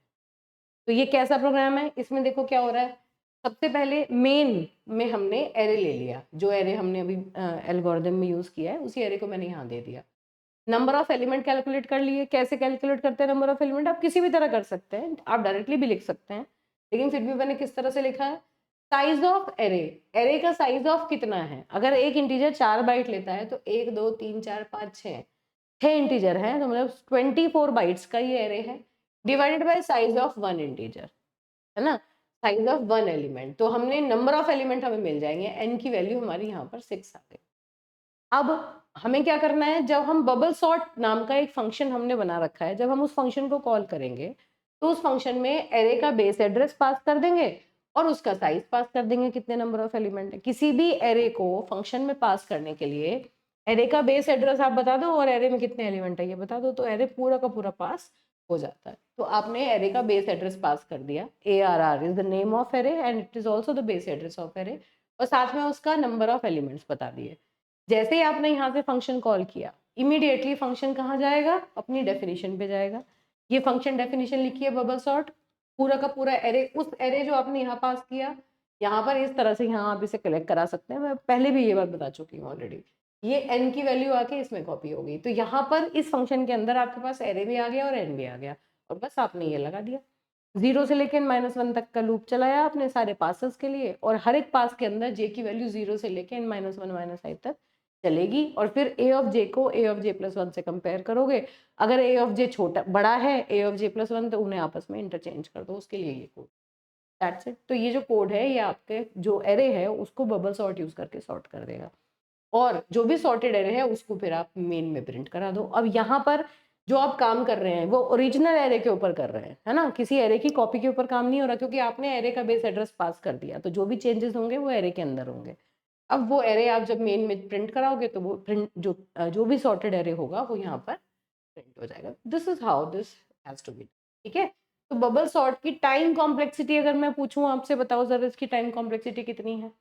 तो ये कैसा प्रोग्राम है, इसमें देखो क्या हो रहा है। सबसे पहले मेन में हमने एरे ले लिया, जो एरे हमने अभी एल्गोरिथम में यूज किया है उसी एरे को मैंने यहाँ दे दिया। नंबर ऑफ एलिमेंट कैलकुलेट कर लिए। कैसे कैलकुलेट करते हैं नंबर ऑफ एलिमेंट, आप किसी भी तरह कर सकते हैं, आप डायरेक्टली भी लिख सकते हैं, लेकिन फिर भी मैंने किस तरह से लिखा है। साइज ऑफ एरे, एरे का साइज ऑफ कितना है। अगर एक इंटीजर 4 बाइट लेता है तो 1 2 3 4 5 6 इंटीजर है, तो मतलब 24 बाइट्स का ये एरे है, divided by size of 1 integer, है ना, साइज ऑफ 1 एलिमेंट। तो हमने नंबर ऑफ एलिमेंट हमें मिल जाएंगे, एन की वैल्यू हमारी यहाँ पर 6 आ गई। अब हमें क्या करना है, जब हम बबल सॉर्ट नाम का एक फंक्शन हमने बना रखा है, जब हम उस फंक्शन को कॉल करेंगे तो उस फंक्शन में एरे का बेस एड्रेस पास कर देंगे और उसका साइज पास कर देंगे, कितने नंबर ऑफ एलिमेंट है। किसी भी एरे को फंक्शन में पास करने के लिए एरे का बेस एड्रेस आप बता दो और एरे में कितने एलिमेंट है ये बता दो, तो एरे पूरा का पूरा पास हो जाता है। तो आपने एरे का बेस एड्रेस पास कर दिया, ARR is the name of array and it is also the base address of array, और साथ में उसका नंबर ऑफ एलिमेंट्स बता दिए। जैसे ही आपने यहाँ से फंक्शन कॉल किया, इमीडिएटली फंक्शन कहाँ जाएगा, अपनी डेफिनेशन पे जाएगा। ये फंक्शन डेफिनेशन लिखी है बबल सॉर्ट, पूरा का पूरा एरे, उस एरे जो आपने यहाँ पास किया यहाँ पर इस तरह से यहाँ आप इसे कलेक्ट करा सकते हैं। मैं पहले भी ये बात बता चुकी हूँ ऑलरेडी। ये n की वैल्यू आके इसमें कॉपी हो गई, तो यहाँ पर इस फंक्शन के अंदर आपके पास एरे भी आ गया और n भी आ गया, और बस आपने ये लगा दिया। 0 से लेकर -1 तक का लूप चलाया आपने सारे पासेस के लिए, और हर एक पास के अंदर j की वैल्यू 0 से लेकर n-1 i तक चलेगी, और फिर a ऑफ j को a ऑफ j प्लस 1 से कंपेयर करोगे। अगर a ऑफ j छोटा बड़ा है a ऑफ j प्लस 1 तो उन्हें आपस में इंटरचेंज कर दो, उसके लिए ये कोड, दैट्स इट। तो ये जो कोड है ये आपके जो एरे है उसको बबल सॉर्ट यूज करके सॉर्ट कर देगा, और जो भी सॉर्टेड एरे है उसको फिर आप मेन में प्रिंट करा दो। अब यहाँ पर जो आप काम कर रहे हैं वो ओरिजिनल एरे के ऊपर कर रहे हैं, है ना, किसी एरे की कॉपी के ऊपर काम नहीं हो रहा, क्योंकि आपने एरे का बेस एड्रेस पास कर दिया, तो जो भी चेंजेस होंगे वो एरे के अंदर होंगे। अब वो एरे आप जब मेन में प्रिंट कराओगे तो वो प्रिंट जो भी सॉर्टेड एरे होगा वो यहाँ पर प्रिंट हो जाएगा। This is how this has to be, ठीक है। तो बबल सॉर्ट की टाइम कॉम्प्लेक्सिटी अगर मैं पूछूं आपसे, बताओ जरा इसकी टाइम कॉम्प्लेक्सिटी कितनी है।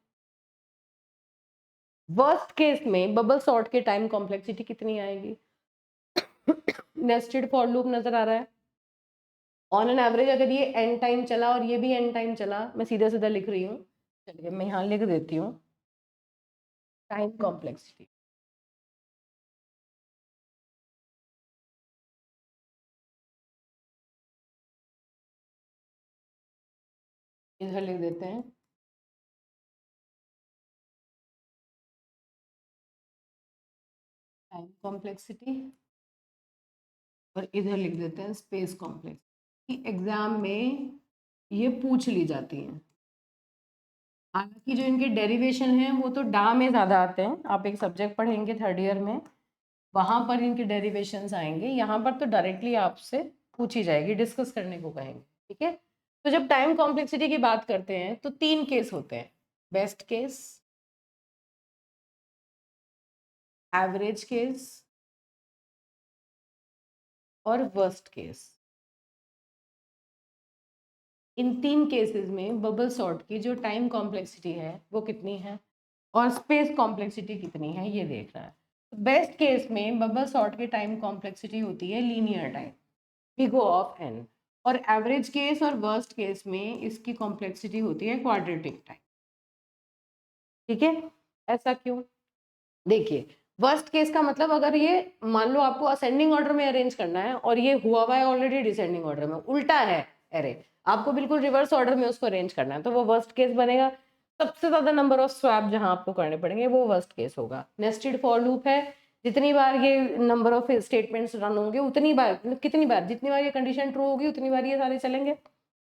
वर्स्ट केस में बबल सॉर्ट के टाइम कॉम्प्लेक्सिटी कितनी आएगी। नेस्टेड फॉर लूप नजर आ रहा है, ऑन एन एवरेज अगर ये n टाइम चला और ये भी n टाइम चला, मैं सीधा सीधा लिख रही हूँ, चलिए मैं यहाँ लिख देती हूँ टाइम कॉम्प्लेक्सिटी। इधर लिख देते हैं टाइम कॉम्प्लेक्सिटी, और इधर लिख देते हैं स्पेस कॉम्प्लेक्सिटी। एग्जाम में ये पूछ ली जाती हैं, हालांकि जो इनके डेरिवेशन हैं वो तो डा में ज़्यादा आते हैं, आप एक सब्जेक्ट पढ़ेंगे थर्ड ईयर में वहाँ पर इनके डेरिवेशंस आएंगे, यहाँ पर तो डायरेक्टली आपसे पूछी जाएगी, डिस्कस करने को कहेंगे, ठीक है। तो जब टाइम कॉम्प्लेक्सिटी की बात करते हैं तो 3 केस होते हैं, बेस्ट केस, एवरेज केस और वर्स्ट केस। इन 3 केसेस में बबल सॉर्ट की जो टाइम कॉम्प्लेक्सिटी है वो कितनी है और स्पेस कॉम्प्लेक्सिटी कितनी है ये देखना है। बेस्ट केस में बबल सॉर्ट की टाइम कॉम्प्लेक्सिटी होती है linear time, O of n, और एवरेज केस और वर्स्ट केस में इसकी कॉम्प्लेक्सिटी होती है क्वाड्रेटिक टाइम, ठीक है। ऐसा क्यों? देखिए, वर्स्ट केस का मतलब अगर ये मान लो आपको असेंडिंग ऑर्डर में अरेंज करना है और ये हुआ हुआ है ऑलरेडी डिसेंडिंग ऑर्डर में, उल्टा है एरे, आपको बिल्कुल रिवर्स ऑर्डर में उसको अरेंज करना है, तो वो वर्स्ट केस बनेगा। सबसे ज्यादा नंबर ऑफ स्वैप जहां आपको करने पड़ेंगे वो वर्स्ट केस होगा। नेस्टेड फॉर लूप है, जितनी बार ये नंबर ऑफ स्टेटमेंट्स रन होंगे उतनी बार, कितनी बार, जितनी बार ये कंडीशन ट्रू होगी उतनी बार ये सारे चलेंगे,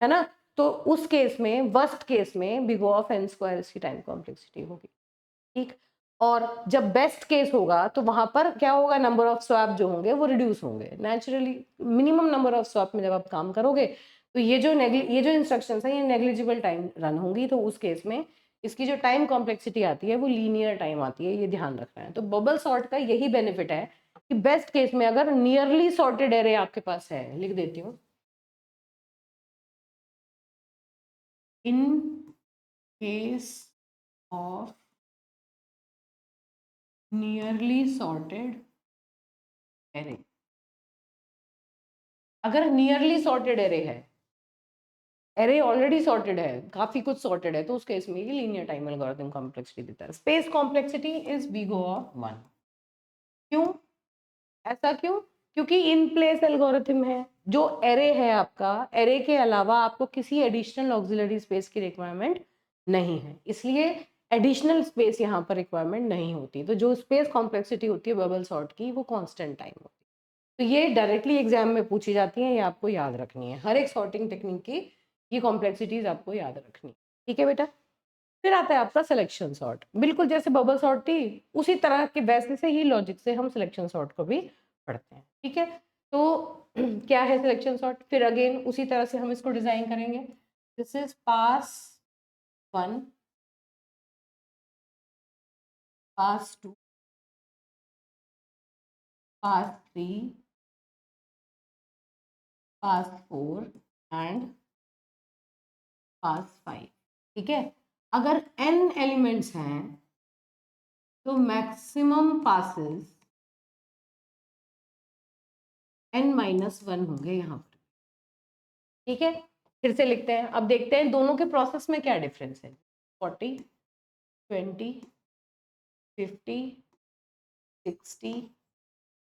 है ना। तो उस केस में, वर्स्ट केस में बिग ऑफ एन स्क्वायर इसकी टाइम कॉम्प्लेक्सिटी होगी, ठीक। और जब बेस्ट केस होगा तो वहां पर क्या होगा, नंबर ऑफ स्वैप जो होंगे वो रिड्यूस होंगे naturally. Minimum number of swap में जब आप काम करोगे तो ये जो इंस्ट्रक्शंस है ये नेग्लिजिबल टाइम रन होंगी, तो उस केस में इसकी जो टाइम कॉम्प्लेक्सिटी आती है वो लीनियर टाइम आती है, ये ध्यान रखना है। तो बबल सॉर्ट का यही बेनिफिट है कि बेस्ट केस में अगर नियरली सॉर्टेड एरे आपके पास है, लिख देती हूँ, in case of nearly sorted array, अगर नियरली सॉर्टेड एरे है, एरे ऑलरेडी सॉर्टेड है, काफी कुछ सॉर्टेड है, तो उस केस में ये लीनियर टाइम एल्गोरिथम कॉम्प्लेक्सिटी देता है। Space complexity is big of 1। क्यों? ऐसा क्यों? क्योंकि इन प्लेस एल्गोरिथम है, जो एरे है आपका, एरे के अलावा आपको किसी एडिशनल ऑक्सिलरी स्पेस की रिक्वायरमेंट नहीं है, इसलिए एडिशनल स्पेस यहाँ पर रिक्वायरमेंट नहीं होती। तो जो स्पेस कॉम्प्लेक्सिटी होती है बबल सॉर्ट की वो कांस्टेंट टाइम होती है। तो ये डायरेक्टली एग्जाम में पूछी जाती है, ये आपको याद रखनी है, हर एक सॉर्टिंग टेक्निक की ये कॉम्प्लेक्सिटीज आपको याद रखनी है, ठीक है बेटा। फिर आता है आपका सिलेक्शन सॉर्ट, बिल्कुल जैसे बबल सॉर्ट थी उसी तरह के वैसे से ही लॉजिक से हम सिलेक्शन सॉर्ट को भी पढ़ते हैं, ठीक है। तो क्या है सिलेक्शन सॉर्ट, फिर अगेन उसी तरह से हम इसको डिजाइन करेंगे। This is pass 1, pass 2, pass 3, pass 4 and pass 5, ठीक है। अगर n एलिमेंट्स हैं तो मैक्सिमम पासेस n-1 होंगे यहाँ पर, ठीक है। फिर से लिखते हैं, अब देखते हैं दोनों के प्रोसेस में क्या डिफरेंस है। 40, 20, 50, 60,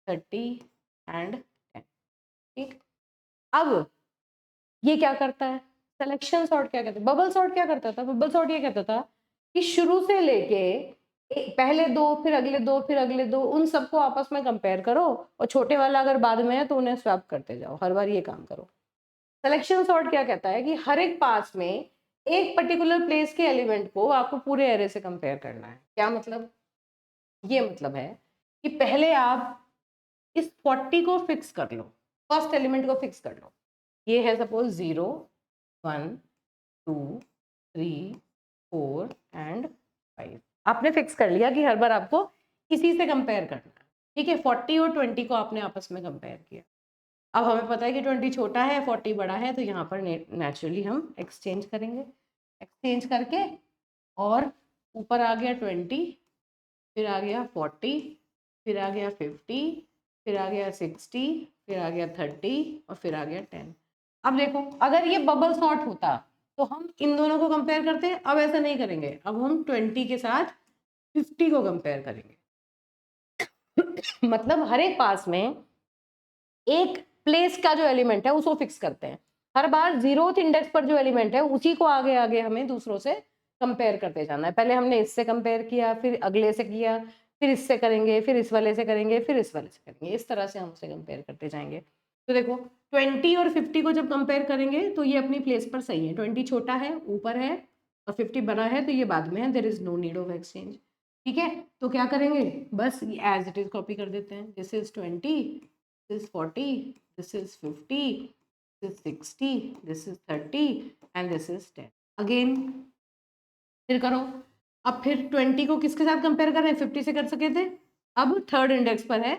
30 एंड 10, ठीक। अब ये क्या करता है, सिलेक्शन सॉर्ट क्या कहते हैं, बबल सॉर्ट क्या करता था, बबल सॉर्ट ये कहता था कि शुरू से लेके पहले दो फिर अगले दो फिर अगले दो, उन सबको आपस में कंपेयर करो और छोटे वाला अगर बाद में है तो उन्हें स्वैप करते जाओ, हर बार ये काम करो। सिलेक्शन सॉर्ट क्या कहता है कि हर एक पास में एक पर्टिकुलर प्लेस के एलिमेंट को आपको पूरे एरे से कंपेयर करना है। क्या मतलब, ये मतलब है कि पहले आप इस 40 को फिक्स कर लो, फर्स्ट एलिमेंट को फिक्स कर लो, ये है सपोज 0, 1, 2, 3, 4 एंड 5, आपने फिक्स कर लिया कि हर बार आपको इसी से कंपेयर करना है, ठीक है। 40 और 20 को आपने आपस में कंपेयर किया, अब हमें पता है कि 20 छोटा है 40 बड़ा है, तो यहाँ पर नेचुरली हम एक्सचेंज करेंगे, एक्सचेंज करके और ऊपर आ गया 20, फिर आ गया 40, फिर आ गया 50, फिर आ गया 60, फिर आ गया 30 और फिर आ गया 10। अब देखो अगर ये बबल सॉर्ट होता तो हम इन दोनों को कंपेयर करते हैं, अब ऐसा नहीं करेंगे, अब हम 20 के साथ 50 को कंपेयर करेंगे। मतलब हर एक पास में एक प्लेस का जो एलिमेंट है उसको फिक्स करते हैं, हर बार 0th इंडेक्स पर जो एलिमेंट है उसी को आगे आगे हमें दूसरों से कंपेयर करते जाना है। पहले हमने इससे कंपेयर किया, फिर अगले से किया, फिर इससे करेंगे, फिर इस वाले से करेंगे, फिर इस वाले से करेंगे, इस तरह से हम उसे कंपेयर करते जाएंगे। तो देखो 20 और 50 को जब कंपेयर करेंगे तो ये अपनी प्लेस पर सही है, 20 छोटा है ऊपर है और 50 बड़ा है तो ये बाद में है, there is no need of exchange, ठीक है। तो क्या करेंगे, बस एज इट इज कॉपी कर देते हैं, this is 20, this is 40, this is 50, this is 60, this is 30 and this is 10। Again फिर करो, अब फिर 20 को किसके साथ कंपेयर कर रहे हैं, 50 से कर सके थे, अब थर्ड इंडेक्स पर है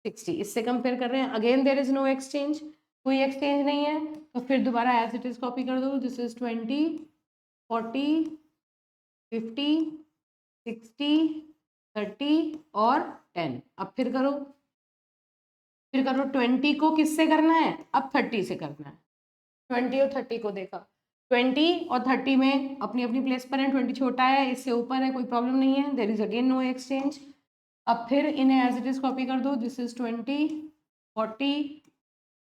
60, इससे कंपेयर कर रहे हैं, again there is no exchange, कोई एक्सचेंज नहीं है, तो फिर दोबारा एज इट इज कॉपी कर दो, दिस इज 20, 40, 50, 60, 30 और 10। अब फिर करो, 20 को किससे करना है, अब 30 से करना है, 20 और 30 को देखा, 20 और 30 में अपनी अपनी प्लेस पर है, 20 छोटा है, इससे ऊपर है, कोई प्रॉब्लम नहीं है, there is again no exchange. अब फिर इन्हें एज इट इज कॉपी कर दो, दिस इज 20, 40,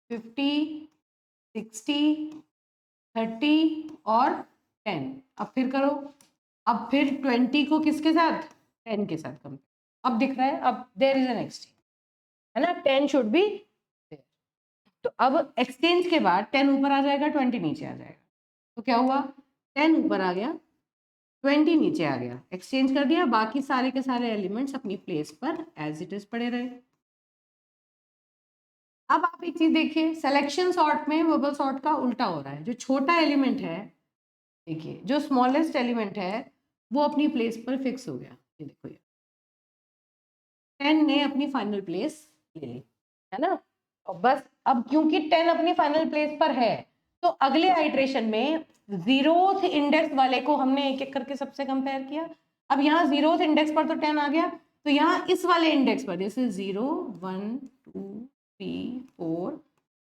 50, 60, 30 और 10। अब फिर करो, अब फिर 20 को किसके साथ, 10 के साथ कंपेयर। अब दिख रहा है, अब देर इज एन एक्सचेंज, है ना, 10 शुड बी देयर। तो अब एक्सचेंज के बाद 10 ऊपर आ जाएगा, 20 नीचे आ जाएगा। तो क्या हुआ, 10 ऊपर आ गया, 20 नीचे आ गया, एक्सचेंज कर दिया, बाकी सारे के सारे एलिमेंट्स अपनी प्लेस पर एज इट इज पड़े रहे। अब आप एक चीज देखिए, सिलेक्शन सॉर्ट में बबल सॉर्ट का उल्टा हो रहा है। जो छोटा एलिमेंट है, देखिए जो स्मॉलेस्ट एलिमेंट है वो अपनी प्लेस पर फिक्स हो गया, ये देखो, ये 10 ने अपनी फाइनल प्लेस ले ली, है ना। और बस अब क्योंकि 10 अपनी फाइनल प्लेस पर है, तो अगले आइट्रेशन में जीरोथ इंडेक्स वाले को हमने एक एक करके सबसे कंपेयर किया। अब यहाँ जीरोथ इंडेक्स पर तो 10 आ गया, तो यहाँ इस वाले इंडेक्स पर जैसे 0, 1, 2, 3, 4,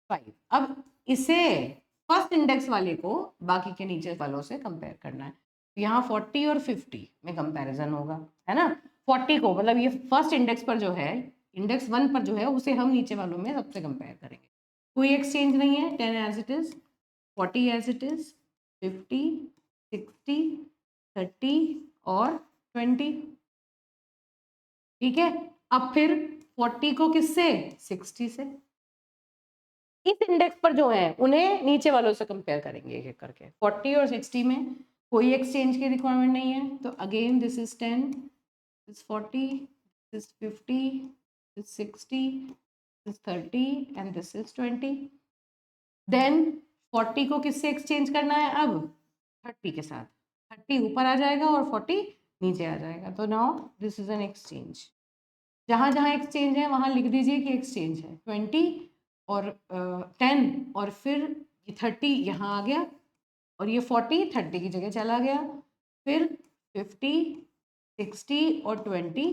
5, अब इसे फर्स्ट इंडेक्स वाले को बाकी के नीचे वालों से कंपेयर करना है। यहाँ 40 और 50 में कंपैरिजन होगा, है ना। 40 को मतलब ये फर्स्ट इंडेक्स पर जो है, इंडेक्स 1 पर जो है, उसे हम नीचे वालों में सबसे कंपेयर करेंगे। कोई एक्सचेंज नहीं है, 10 as it is, 40 as it is, 50, 60, 30 और 20, ठीक है। अब फिर 40 को किससे, 60 से, इस इंडेक्स पर जो है उन्हें नीचे वालों से कंपेयर करेंगे एक एक करके। 40 और 60 में कोई एक्सचेंज की रिक्वायरमेंट नहीं है, तो again this is 10, this 40, this 50, this 60, this 30 and this is 20। Then 40 को किससे एक्सचेंज करना है, अब 30 के साथ, 30 ऊपर आ जाएगा और 40 नीचे आ जाएगा, तो now this is an exchange. जहाँ जहाँ एक्सचेंज है वहाँ लिख दीजिए कि एक्सचेंज है। 20 और 10 और फिर ये 30 यहाँ आ गया, और ये 40 30 की जगह चला गया, फिर 50, 60 और 20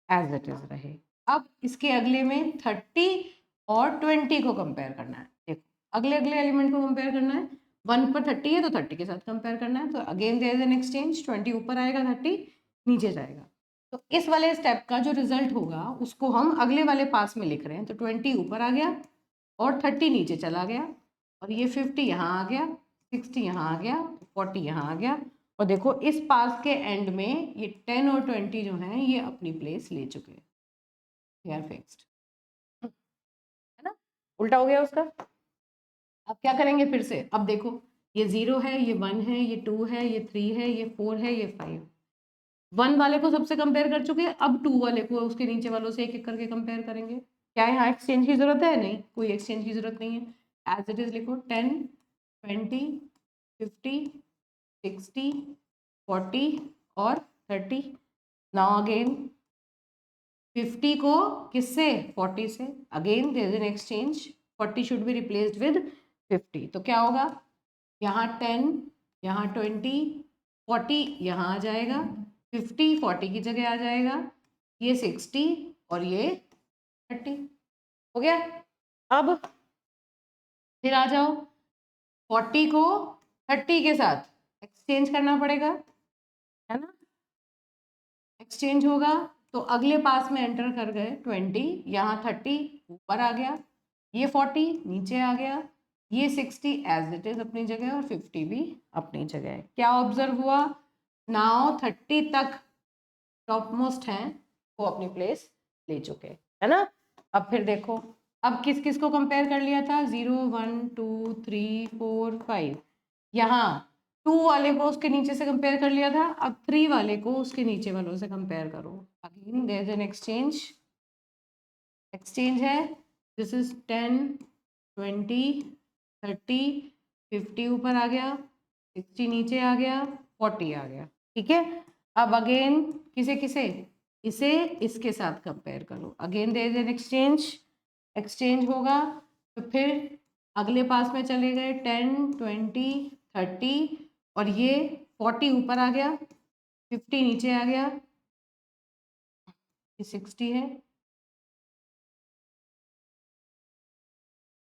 एज इट इज रहे। अब इसके अगले में 30 और 20 को कंपेयर करना है। देखो अगले अगले एलिमेंट को कंपेयर करना है, 1 पर 30 है तो 30 के साथ कंपेयर करना है, तो again there is an exchange, 20 ऊपर आएगा, 30 नीचे जाएगा। तो इस वाले स्टेप का जो रिजल्ट होगा उसको हम अगले वाले पास में लिख रहे हैं, तो 20 ऊपर आ गया और 30 नीचे चला गया, और ये 50 यहाँ आ गया, 60 यहाँ आ गया, 40 यहाँ आ गया, और देखो इस पास के एंड में ये 10 और 20 जो हैं ये अपनी प्लेस ले चुके हैं, दे आर फिक्स्ड, है ना, उल्टा हो गया उसका। अब क्या करेंगे फिर से, अब देखो ये 0 है, ये 1 है, ये 2 है, ये 3 है, ये 4 है, ये 5। 1 वाले को सबसे कंपेयर कर चुके हैं, अब 2 वाले को उसके नीचे वालों से एक एक करके कंपेयर करेंगे। क्या यहाँ एक्सचेंज की जरूरत है, नहीं, कोई एक्सचेंज की जरूरत नहीं है, एज इट इज लिखो 10, 20, 50, 60, 40 और 30। नाउ अगेन 50 को किससे, 40 से, again there is an exchange, 40 should be replaced with 50, तो क्या होगा, यहाँ 10, यहाँ 20, 40 यहाँ आ जाएगा, 50 40 की जगह आ जाएगा, ये 60 और ये 30 हो गया। अब फिर आ जाओ, 40 को 30 के साथ एक्सचेंज करना पड़ेगा, है ना, एक्सचेंज होगा, तो अगले पास में एंटर कर गए 20, यहाँ 30 ऊपर आ गया, ये 40 नीचे आ गया, ये 60 एज इट इज अपनी जगह और 50 भी अपनी जगह है। क्या ऑब्जर्व हुआ, नाउ 30 तक टॉप मोस्ट हैं वो अपनी प्लेस ले चुके, है ना। अब फिर देखो, अब किस किस को कंपेयर कर लिया था, 0, 1, 2, 3, 4, 5, यहाँ 2 वाले को उसके नीचे से कंपेयर कर लिया था, अब 3 वाले को उसके नीचे वालों से कंपेयर करो, again there is an exchange, exchange है, दिस इज 10, 20, 30, 50 ऊपर आ गया, 60 नीचे आ गया, 40 आ गया, ठीक है। अब अगेन किसे किसे, इसे इसके साथ कंपेयर करो, again there is an exchange, exchange होगा, तो फिर अगले पास में चले गए 10, 20, 30 और ये 40 ऊपर आ गया, 50 नीचे आ गया, ये 60 है,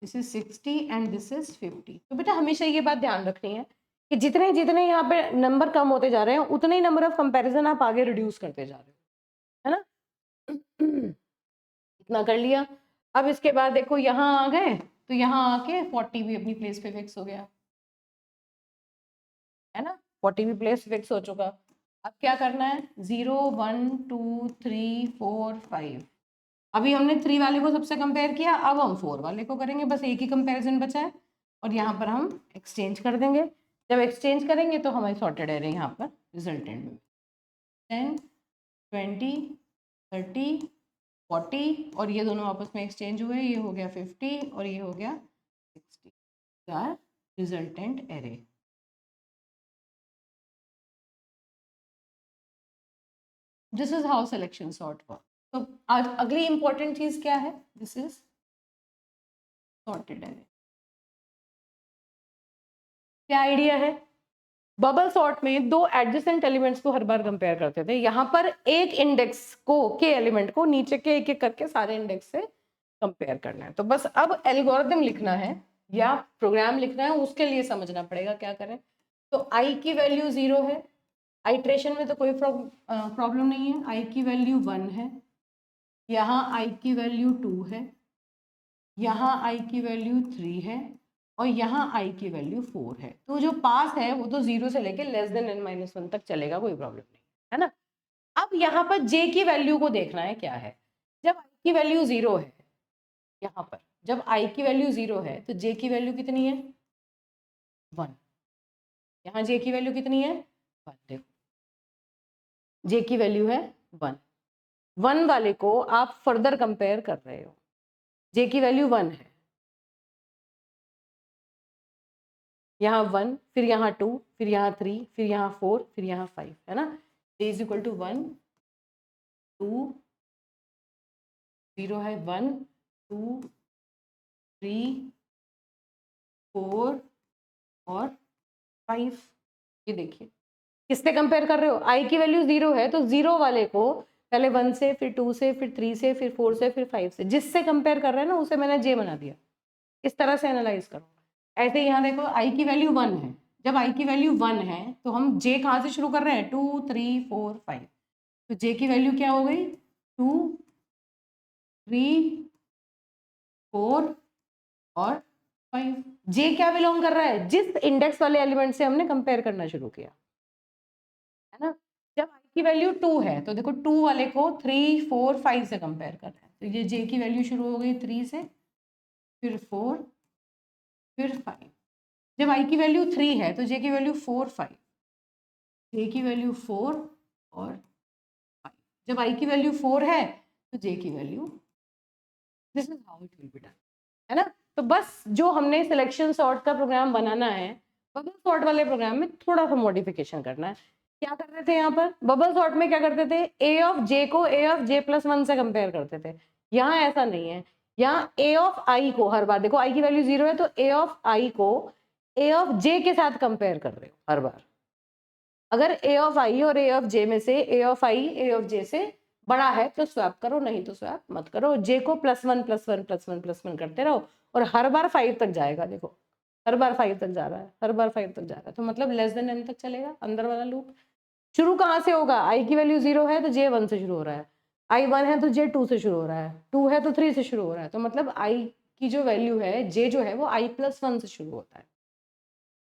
this is 60 and this is 50। तो बेटा हमेशा ये बात ध्यान रखनी है कि जितने जितने यहाँ पे नंबर कम होते जा रहे हैं उतने ही नंबर ऑफ कंपैरिजन आप आगे रिड्यूस करते जा रहे हो, है ना। इतना कर लिया। अब इसके बाद देखो यहाँ आ गए तो यहाँ आके 40 भी अपनी प्लेस पे फिक्स हो गया, है ना। 40 भी प्लेस फिक्स हो चुका। अब क्या करना है, 0 1 2 3 4 5। अभी हमने 3 वाले को सबसे कंपेयर किया, अब हम 4 वाले को करेंगे, बस एक ही कंपैरिजन बचा है और यहाँ पर हम एक्सचेंज कर देंगे। जब एक्सचेंज करेंगे तो हमारी सॉर्टेड एरे यहाँ पर रिजल्टेंट में 10 20 30 40 और ये दोनों आपस में एक्सचेंज हुए, ये हो गया 50 और ये हो गया 60 resultant array. This is how selection sort work. तो अगली इंपॉर्टेंट चीज क्या है, दिस इज सॉर्टेड एरे। क्या आइडिया है, बबल सॉर्ट में दो एडजेसेंट एलिमेंट्स को हर बार कंपेयर करते थे। यहाँ पर एक इंडेक्स को के एलिमेंट को नीचे के एक एक करके सारे इंडेक्स से कंपेयर करना है। तो बस अब एल्गोरिथम लिखना है या प्रोग्राम लिखना है, उसके लिए समझना पड़ेगा क्या करें। तो आई की वैल्यू 0 है, आइट्रेशन में तो कोई प्रॉब्लम नहीं है, आई की वैल्यू 1 है, यहाँ आई की वैल्यू 2 है, यहाँ आई की वैल्यू 3 है और यहाँ आई की वैल्यू 4 है। तो जो पास है वो तो 0 से लेके लेस देन n-1 तक चलेगा, कोई प्रॉब्लम नहीं है ना। अब यहाँ पर j की वैल्यू को देखना है क्या है। जब i की वैल्यू 0 है, यहाँ पर जब i की वैल्यू 0 है तो j की वैल्यू कितनी है 1। यहाँ j की वैल्यू कितनी है 1, देखो j की वैल्यू है 1। 1 वाले को आप फर्दर कंपेयर कर रहे हो, j की वैल्यू 1 है, यहाँ 1 फिर यहाँ 2 फिर यहाँ 3 फिर यहाँ 4 फिर यहाँ 5, है ना। j इज इक्वल टू 1 2 0 है 1 2 3 4 और 5। ये देखिए किससे कंपेयर कर रहे हो, i की वैल्यू 0 है तो 0 वाले को पहले 1 से फिर 2 से फिर 3 से फिर 4 से फिर 5 से, जिससे कंपेयर कर रहे हैं ना उसे मैंने j बना दिया। इस तरह से एनालाइज करो। ऐसे यहाँ देखो i की वैल्यू 1 है, जब i की वैल्यू 1 है तो हम j कहाँ से शुरू कर रहे हैं 2 3 4 5, तो j की वैल्यू क्या हो गई 2 3 4 और 5। j क्या बिलोंग कर रहा है, जिस इंडेक्स वाले एलिमेंट से हमने कंपेयर करना शुरू किया, है ना। जब i की वैल्यू 2 है तो देखो 2 वाले को 3 4 5 से कंपेयर कर रहे हैं, तो ये j की वैल्यू शुरू हो गई 3 से फिर 4 फिर 5। जब i की वैल्यू 3 है तो j की वैल्यू 4 5, j की वैल्यू 4 और 5। जब i की वैल्यू 4 है तो j की value, this is how it will be done, है ना। तो बस जो हमने सिलेक्शन सॉर्ट का प्रोग्राम बनाना है, बबल सॉर्ट वाले प्रोग्राम में थोड़ा सा मॉडिफिकेशन करना है। क्या कर रहे थे यहाँ पर बबल सॉर्ट में, क्या करते थे a ऑफ j को a ऑफ j प्लस 1 से कंपेयर करते थे। यहाँ ऐसा नहीं है, यहाँ a ऑफ i को हर बार, देखो i की वैल्यू 0 है तो a ऑफ i को a ऑफ j के साथ कंपेयर कर रहे हो हर बार। अगर a ऑफ i और a ऑफ j में से a of i a of j से बड़ा है तो स्वैप करो, नहीं तो स्वैप मत करो। j को +1 +1 +1 +1 करते रहो और हर बार 5 तक जाएगा। देखो हर बार 5 तक जा रहा है, हर बार 5 तक जा रहा है, तो मतलब लेस देन n तक चलेगा अंदर वाला लूप। शुरू कहाँ से होगा, i की वैल्यू 0 है तो j 1 से शुरू हो रहा है, i 1 है तो j 2 से शुरू हो रहा है, 2 है तो 3 से शुरू हो रहा है। तो मतलब i की जो वैल्यू है j जो है वो i +1 से शुरू होता है,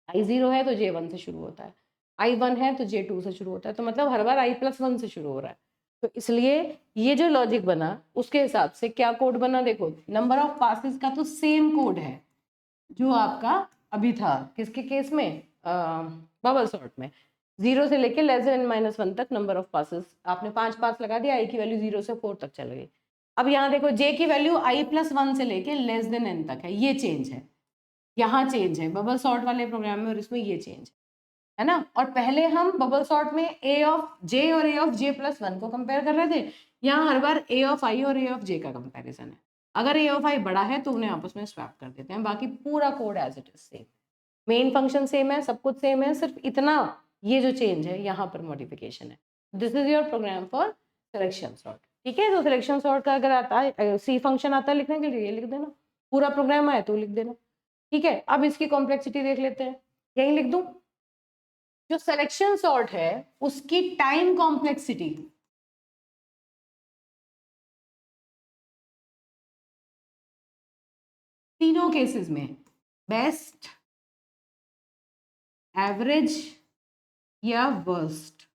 i 0 है तो j 1 से शुरू होता है, i 1 है तो j 2 से शुरू होता है, तो मतलब हर बार i +1 से शुरू हो रहा है। तो इसलिए ये जो लॉजिक बना उसके हिसाब से क्या कोड बना, देखो नंबर ऑफ पासेस का तो सेम कोड है जो आपका अभी था किसके केस में, बबल सॉर्ट में। 0 से लेके लेस देन n-1 तक नंबर ऑफ पासेस, आपने 5 पास लगा दिया, i की वैल्यू 0 से 4 तक चल गई। अब यहाँ देखो j की वैल्यू i +1 से लेके लेस देन n तक है, ये चेंज है, यहाँ चेंज है बबल सॉर्ट वाले प्रोग्राम में और इसमें ये चेंज है ना। और पहले हम बबल सॉर्ट में a ऑफ j और a ऑफ j प्लस 1 को कंपेयर कर रहे थे, यहाँ हर बार a ऑफ i और a ऑफ j का कंपैरिजन है। अगर a ऑफ i बड़ा है तो उन्हें आपस में स्वैप कर देते हैं, बाकी पूरा code as it is same, main function same है, सब कुछ सेम है, सिर्फ इतना ये जो चेंज है यहाँ पर मॉडिफिकेशन है। This is your program for selection sort, ठीक है। तो सिलेक्शन सॉर्ट का अगर आता है सी फंक्शन आता है लिखने के लिए, ये लिख देना, पूरा प्रोग्राम आए तो लिख देना, ठीक है। अब इसकी कॉम्प्लेक्सिटी देख लेते हैं, यही लिख दूं, जो सिलेक्शन सॉर्ट है उसकी टाइम कॉम्प्लेक्सिटी तीनों केसेस में बेस्ट, एवरेज या वर्स्ट,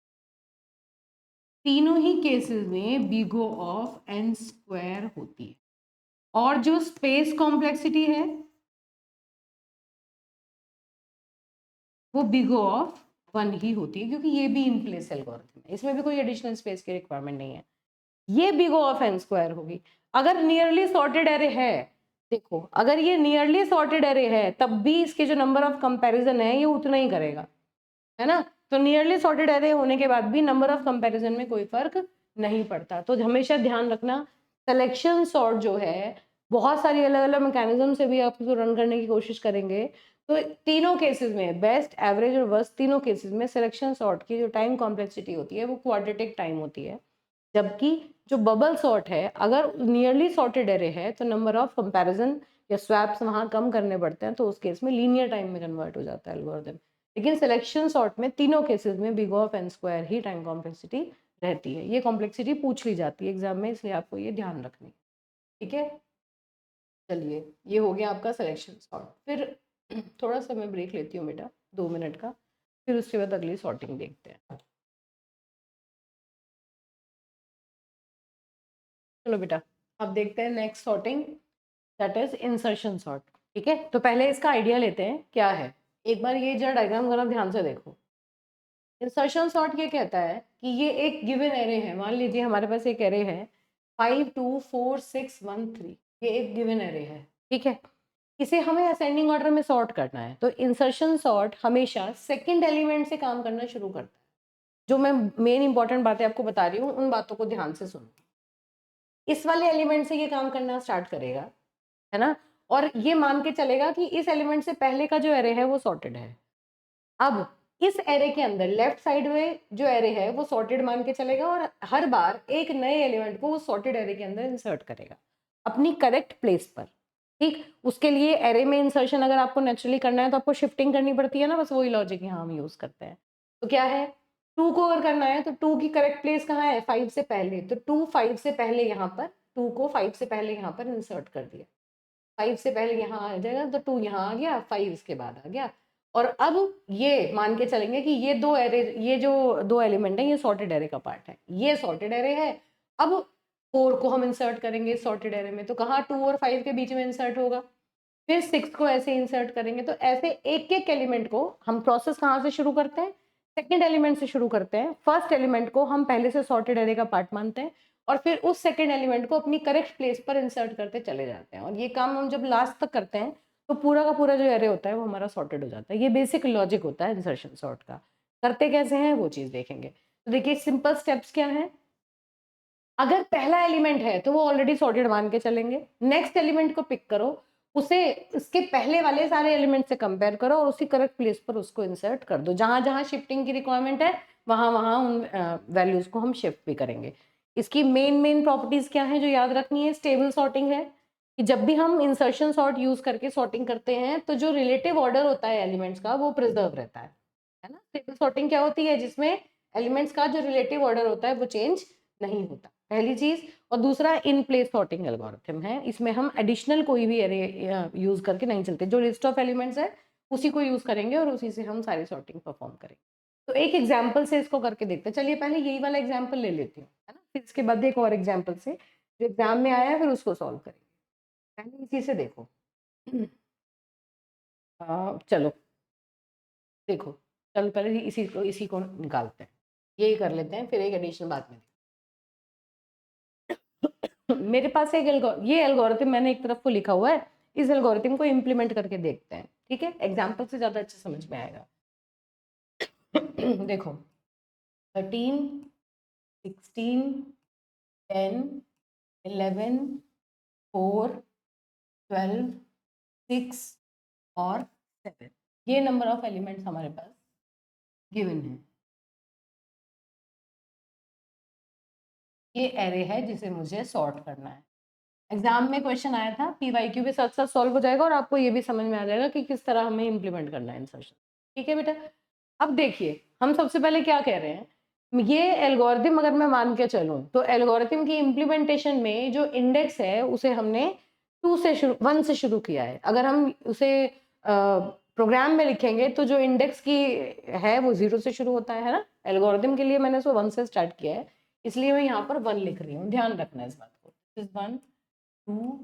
तीनों ही केसेस में बिगो ऑफ एन स्क्वायर होती है। और जो स्पेस कॉम्प्लेक्सिटी है वो बिगो ऑफ 1 ही होती है, क्योंकि ये भी इन प्लेस एल्गोरिथम है, इसमें भी कोई एडिशनल स्पेस की रिक्वायरमेंट नहीं है। ये बिगो ऑफ एन स्क्वायर होगी। अगर नियरली सॉर्टेड एरे है, देखो अगर ये नियरली सॉर्टेड एरे है तब भी इसके जो नंबर ऑफ कंपैरिजन है ये उतना ही करेगा, है ना। तो नियरली सॉर्टेड एरे होने के बाद भी नंबर ऑफ कंपैरिजन में कोई फर्क नहीं पड़ता। तो हमेशा ध्यान रखना, सिलेक्शन सॉर्ट जो है बहुत सारी अलग अलग मैकेनिज्म से भी आप इसको रन करने की कोशिश करेंगे, तो तीनों केसेस में बेस्ट, एवरेज और वर्स्ट तीनों केसेस में सिलेक्शन सॉर्ट की जो टाइम कॉम्प्लेक्सिटी होती है वो क्वाड्रेटिक टाइम होती है। जबकि जो बबल सॉर्ट है, अगर नियरली सॉर्टेड एरे है तो नंबर ऑफ कंपैरिजन या स्वैप्स वहां कम करने पड़ते हैं, तो उस केस में लीनियर टाइम में कन्वर्ट हो जाता है एल्गोरिथम। लेकिन सिलेक्शन सॉर्ट में तीनों केसेस में बिग ऑफ एन स्क्वायर ही टाइम कॉम्प्लेक्सिटी रहती है। ये कॉम्प्लेक्सिटी पूछ ली जाती है एग्जाम में, इसलिए आपको ये ध्यान रखनी है, ठीक है। चलिए ये हो गया आपका सिलेक्शन सॉर्ट। फिर थोड़ा सा मैं ब्रेक लेती हूँ बेटा, 2 मिनट का, फिर उसके बाद अगली सॉर्टिंग देखते हैं। चलो बेटा अब देखते हैं next sorting, that is insertion sort. ठीक है, तो पहले इसका आइडिया लेते हैं क्या है। एक बार ये जरा डायग्राम जरा ध्यान से देखो। इंसर्शन सॉर्ट ये कहता है कि ये एक गिवन एरे है, मान लीजिए हमारे पास एक एरे है 5 2 4 6 1 3, ये एक गिवन एरे है, ठीक है। इसे हमें असेंडिंग ऑर्डर में सॉर्ट करना है, तो इंसर्शन सॉर्ट हमेशा सेकंड एलिमेंट से काम करना शुरू करता है। जो मैं मेन इंपॉर्टेंट बातें आपको बता रही हूँ उन बातों को ध्यान से सुनो। इस वाले एलिमेंट से ये काम करना स्टार्ट करेगा, है ना, और ये मान के चलेगा कि इस एलिमेंट से पहले का जो एरे है वो सॉर्टेड है। अब इस एरे के अंदर लेफ्ट साइड में जो एरे है वो सॉर्टेड मान के चलेगा और हर बार एक नए एलिमेंट को उस सॉर्टेड एरे के अंदर इंसर्ट करेगा अपनी करेक्ट प्लेस पर। ठीक, उसके लिए एरे में इंसर्शन अगर आपको नेचुरली करना है तो आपको शिफ्टिंग करनी पड़ती है ना, बस वही लॉजिक यहाँ हम यूज करते हैं। तो क्या है, 2 को अगर करना है तो 2 की करेक्ट प्लेस कहाँ है, 5 से पहले, तो 2 5 से पहले यहाँ पर, 2 को 5 से पहले यहाँ पर इंसर्ट कर दिया, 5 से पहले यहाँ आ जाएगा तो 2 यहाँ आ गया, 5 इसके बाद आ गया। और अब ये मान के चलेंगे कि ये दो एरे, ये जो दो एलिमेंट है ये सॉर्टेड एरे का पार्ट है, ये सॉर्टेड एरे है। अब 4 को हम इंसर्ट करेंगे सॉर्टेड एरे में, तो कहाँ 2 और 5 के बीच में इंसर्ट होगा। फिर 6 को ऐसे इंसर्ट करेंगे, तो ऐसे एक एक एलिमेंट को हम प्रोसेस कहाँ से शुरू करते हैं, सेकेंड एलिमेंट से शुरू करते हैं। फर्स्ट एलिमेंट को हम पहले से सॉर्टेड एरे का पार्ट मानते हैं और फिर उस सेकेंड एलिमेंट को अपनी करेक्ट प्लेस पर इंसर्ट करते चले जाते हैं। और ये काम हम जब लास्ट तक करते हैं तो पूरा का पूरा जो एरे होता है वो हमारा सॉर्टेड हो जाता है। ये बेसिक लॉजिक होता है इंसर्शन सॉर्ट का। करते कैसे हैं वो चीज़ देखेंगे। तो देखिए सिंपल स्टेप्स क्या हैं। अगर पहला एलिमेंट है तो वो ऑलरेडी सॉर्टेड मान के चलेंगे। नेक्स्ट एलिमेंट को पिक करो, उसे इसके पहले वाले सारे एलिमेंट से कंपेयर करो और उसी करेक्ट प्लेस पर उसको इंसर्ट कर दो। जहां जहां शिफ्टिंग की रिक्वायरमेंट है वहां वहां उन वैल्यूज को हम शिफ्ट भी करेंगे। इसकी मेन प्रॉपर्टीज क्या है जो याद रखनी है। स्टेबल सॉर्टिंग है कि जब भी हम इंसर्शन सॉर्ट यूज करके सॉर्टिंग करते हैं तो जो रिलेटिव ऑर्डर होता है एलिमेंट्स का वो प्रिजर्व रहता है ना। स्टेबल सॉर्टिंग क्या होती है, जिसमें एलिमेंट्स का जो रिलेटिव ऑर्डर होता है वो चेंज नहीं होता, पहली चीज। और दूसरा इन प्लेस सॉर्टिंग एल्गोरिथम है, इसमें हम एडिशनल कोई भी एरे यूज करके नहीं चलते, जो लिस्ट ऑफ एलिमेंट्स है उसी को यूज करेंगे और उसी से हम सारी सॉर्टिंग परफॉर्म करेंगे। तो एक एग्जांपल से इसको करके देखते हैं। चलिए पहले यही वाला एग्जांपल ले लेती हूँ, है ना, फिर इसके बाद एक और एग्जांपल से जो एग्जाम में आया है फिर उसको सॉल्व करेंगे। पहले इसी से देखो। चलो देखो, चलो पहले इसी को निकालते हैं, यही कर लेते हैं, फिर एक एडिशनल बाद में। मेरे पास एक ये एल्गोरिथम मैंने एक तरफ को लिखा हुआ है, इस एल्गोरिथम को इम्प्लीमेंट करके देखते हैं, ठीक है। एग्जाम्पल से ज़्यादा अच्छे समझ में आएगा। देखो 13 16 10 11 4 12 6 और 7, ये नंबर ऑफ एलिमेंट्स हमारे पास गिवन है। ये एरे है जिसे मुझे सॉर्ट करना है। एग्जाम में क्वेश्चन आया था, पीवाईक्यू भी साथ साथ सॉल्व हो जाएगा और आपको ये भी समझ में आ जाएगा कि किस तरह हमें इम्प्लीमेंट करना है इंसर्शन। ठीक है बेटा, अब देखिए हम सबसे पहले क्या कह रहे हैं, ये एल्गोरिथम अगर मैं मान के चलूं तो एल्गोरिथम की इम्प्लीमेंटेशन में जो इंडेक्स है उसे हमने 1 से शुरू किया है। अगर हम उसे प्रोग्राम में लिखेंगे तो जो इंडेक्स की है वो 0 से शुरू होता है ना। एल्गोरिथम के लिए मैंने उसको 1 से स्टार्ट किया है, इसलिए मैं यहाँ पर 1 लिख रही हूँ, ध्यान रखना इस बात को। 1 2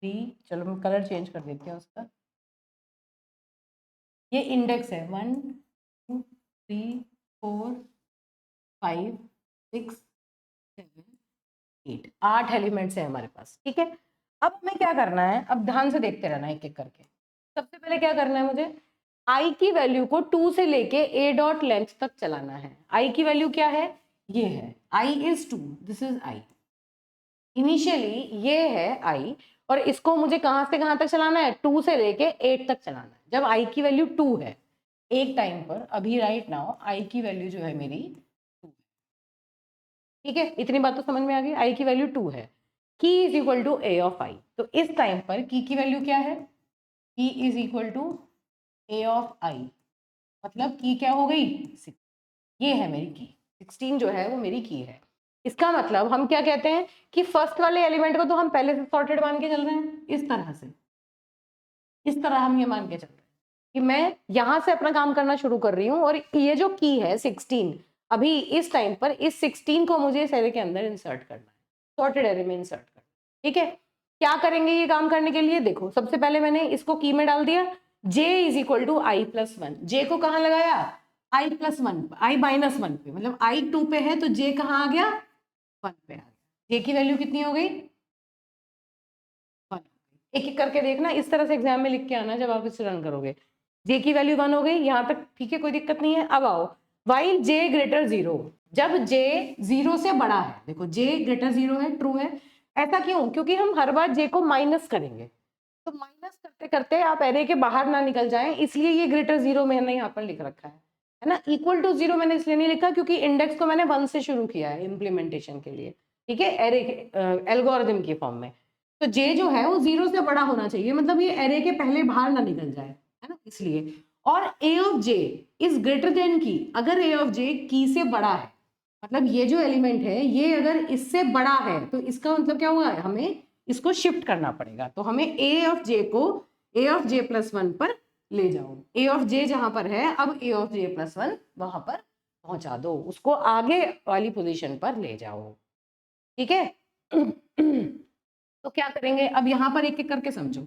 3, चलो मैं कलर चेंज कर देती हूँ उसका। ये इंडेक्स है 1 2 3 4 5 6 7 8, 8 एलिमेंट्स है हमारे पास, ठीक है। अब हमें क्या करना है, अब ध्यान से देखते रहना एक एक करके। सबसे पहले क्या करना है मुझे, आई की वैल्यू को 2 से लेके ए डॉट लेंथ तक चलाना है। आई की वैल्यू क्या है, ये है, I is 2, this is I. Initially ये है आई, और इसको मुझे कहां से कहां तक चलाना है, 2 से लेके 8 तक चलाना है। जब आई की वैल्यू 2 है एक टाइम पर, अभी राइट नाउ आई की वैल्यू जो है मेरी 2, ठीक है। इतनी बात तो समझ में आ गई, आई की वैल्यू 2 है। Key is equal to A of I, तो इस टाइम पर की वैल्यू क्या है, key is equal to A of I, मतलब की क्या हो गई 6। ये है मेरी की, 16 जो है वो मेरी की है। इसका मतलब हम क्या कहते हैं कि फर्स्ट वाले एलिमेंट को तो हम पहले से सॉर्टेड मान के चल रहे हैं, इस तरह से, इस तरह हम ये मान के चल रहे हैं कि मैं यहां से अपना काम करना शुरू कर रही हूँ, और ये जो की है 16, अभी इस टाइम पर इस 16 को मुझे इस एरे के अंदर इंसर्ट करना है, सॉर्टेड एरे में इंसर्ट करना है, ठीक है। क्या करेंगे ये काम करने के लिए, देखो सबसे पहले मैंने इसको की में डाल दिया, j is equal to I plus 1। J को कहाँ लगाया, आई प्लस 1, आई माइनस 1 पे, मतलब आई 2 पे है तो j कहाँ आ गया, 1 पे आ गया। j की वैल्यू कितनी हो गई, 1। एक एक करके देखना, इस तरह से एग्जाम में लिख के आना जब आप इसे रन करोगे। j की वैल्यू 1 हो गई यहाँ तक, ठीक है, कोई दिक्कत नहीं है। अब आओ वाइल j ग्रेटर 0, जब j 0 से बड़ा है, देखो j ग्रेटर 0 है, ट्रू है। ऐसा क्यों, क्योंकि हम हर बार j को माइनस करेंगे, तो माइनस करते करते आप एरे के बाहर ना निकल जाएं, इसलिए ये ग्रेटर 0 मैंने यहाँ पर लिख रखा है ना। इक्वल टू 0 मैंने इसलिए नहीं लिखा क्योंकि इंडेक्स को मैंने 1 से शुरू किया है इम्प्लीमेंटेशन के लिए, ठीक है, एरे के एल्गोरिथम के फॉर्म में। तो j जो है वो 0 से बड़ा होना चाहिए, मतलब ये एरे के पहले बाहर ना निकल जाए, है ना, इसलिए। और a of j is greater than की, अगर a ऑफ j की से बड़ा है, मतलब ये जो एलिमेंट है ये अगर इससे बड़ा है, तो इसका मतलब क्या हुआ है, हमें इसको शिफ्ट करना पड़ेगा। तो हमें a ऑफ j को a ऑफ j प्लस 1 पर ले जाओ, a ऑफ j जहां पर है अब a ऑफ j प्लस 1 वहां पर पहुंचा दो, उसको आगे वाली पोजीशन पर ले जाओ, ठीक है। तो क्या करेंगे, अब यहाँ पर एक एक करके समझो।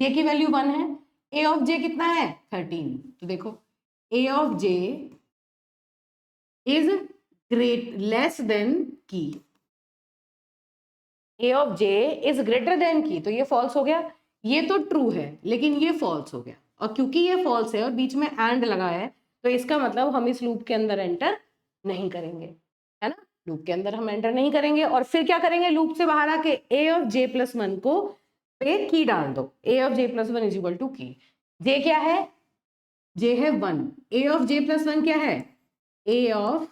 j की वैल्यू 1 है, a ऑफ j कितना है 13, तो देखो a of j is great less than की, a of j is greater than की, तो ये फॉल्स हो गया। ये तो ट्रू है लेकिन ये फॉल्स हो गया, और क्योंकि ये फॉल्स है और बीच में एंड लगा है, तो इसका मतलब हम इस लूप के अंदर एंटर नहीं करेंगे, है ना। लूप के अंदर हम एंटर नहीं करेंगे, और फिर क्या करेंगे, लूप से बाहर आके a ऑफ j प्लस 1 को पे की डाल दो, a of j plus 1 is equal to key. j क्या है, j है 1, a ऑफ j प्लस 1 क्या है, a of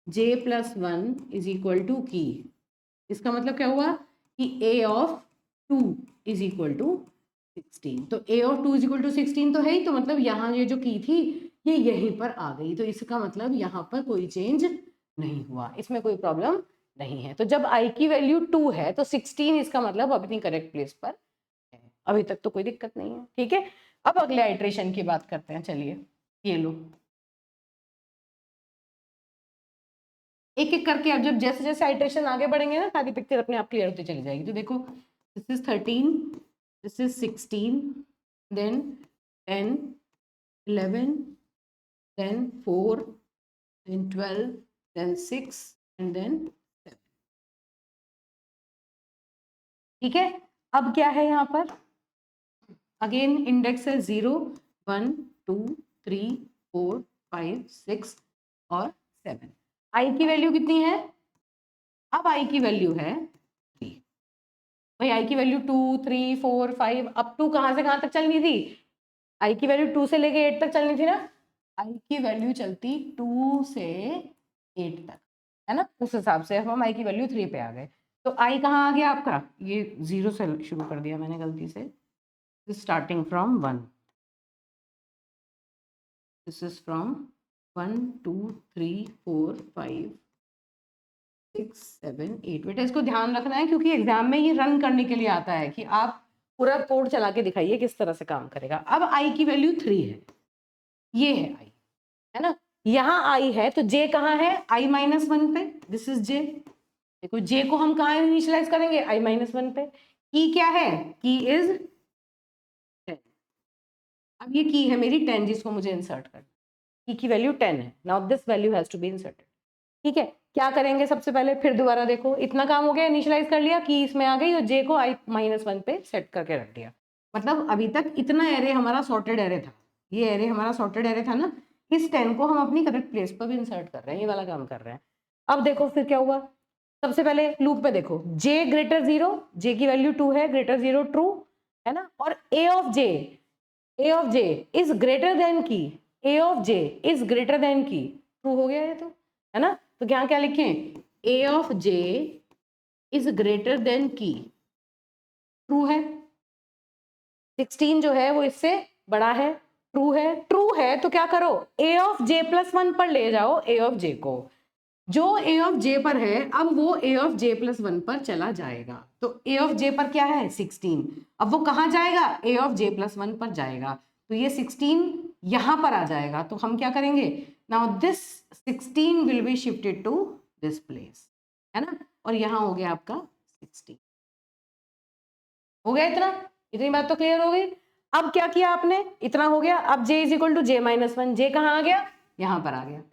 j plus 1 is equal to key. इसका मतलब क्या हुआ कि a of 2 is equal to 16, तो a of 2 is equal to 16 तो है ही, तो मतलब यहाँ ये जो की थी ये यहीं पर आ गई, तो इसका मतलब यहाँ पर कोई चेंज नहीं हुआ, इसमें कोई प्रॉब्लम नहीं है। तो जब i की वैल्यू 2 है तो 16 इसका मतलब अपनी करेक्ट प्लेस पर है, अभी तक तो कोई दिक्कत नहीं है, ठीक है। अब अगले आइट्रेशन की बात करते हैं, चलिए ये लो एक एक करके। अब जब जैसे जैसे आइट्रेशन आगे बढ़ेंगे ना, सारी पिक्चर अपने आप क्लियर होती चली जाएगी। तो देखो this is 13, this is 16, then 10, 11, then 4, then 12, then 6 and then 7, ठीक है। अब क्या है यहाँ पर, अगेन इंडेक्स है 0 1 2 3 4 5 6 और 7। आई की वैल्यू कितनी है, अब आई की वैल्यू है 3, भाई आई की वैल्यू 2 3 4 5, अब 2 कहाँ से कहाँ तक चलनी थी, आई की वैल्यू 2 से लेके 8 तक चलनी थी ना, आई की वैल्यू चलती 2 से 8 तक, है ना। उस हिसाब से हम आई की वैल्यू 3 पे आ गए। तो आई कहाँ आ गया आपका, ये 0 से शुरू कर दिया मैंने गलती से, starting from 1, this is from 1 2 3 4 5 6 7 8। बेटा इसको ध्यान रखना है क्योंकि एग्जाम में ये रन करने के लिए आता है कि आप पूरा कोड चला के दिखाइए किस तरह से काम करेगा। अब आई की वैल्यू 3 है, ये है आई, है ना, यहाँ आई है तो जे कहाँ है, आई माइनस वन पे, दिस इज जे। देखो जे को हम कहाँ इनिशियलाइज करेंगे, आई माइनस वन पे। की क्या है, की इज 10। अब ये की है मेरी 10 जिसको मुझे इंसर्ट करना, की वैल्यू 10 है। Now this value has to be inserted. ठीक है, क्या करेंगे सबसे पहले, फिर दोबारा देखो इतना काम हो गया, इनिशियलाइज कर लिया, की इसमें आ गई और जे को आई माइनस वन पे सेट करके रख दिया। मतलब अभी तक इतना एरे हमारा सॉर्टेड एरे था, ये एरे हमारा सॉर्टेड एरे था ना, इस 10 को हम अपनी करेक्ट प्लेस पर भी इंसर्ट कर रहे हैं, ये वाला काम कर रहे हैं। अब देखो फिर क्या हुआ, सबसे पहले लूप में देखो j ग्रेटर 0, j की वैल्यू 2 है, ग्रेटर 0 ट्रू है ना, और a of j is greater than की, a of j is greater than की, ट्रू हो गया ये तो, है ना। तो यहाँ क्या लिखें, a of j is greater than की, ट्रू है। 16 जो है वो इससे बड़ा है, ट्रू है। ट्रू है तो क्या करो, a of j plus one पर ले जाओ a ऑफ j को, जो a ऑफ j पर है अब वो a of j plus one पर चला जाएगा। तो a ऑफ j पर क्या है 16, अब वो कहाँ जाएगा, a of j plus one पर जाएगा, तो ये 16 यहाँ पर आ जाएगा। तो हम क्या करेंगे, now this 16 will be shifted to this place, है ना, और यहाँ हो गया आपका 16। हो गया इतना, इतनी बात तो क्लियर हो गई। अब क्या किया आपने, इतना हो गया, अब j is equal to j minus one, J कहाँ आ गया, यहाँ पर आ गया,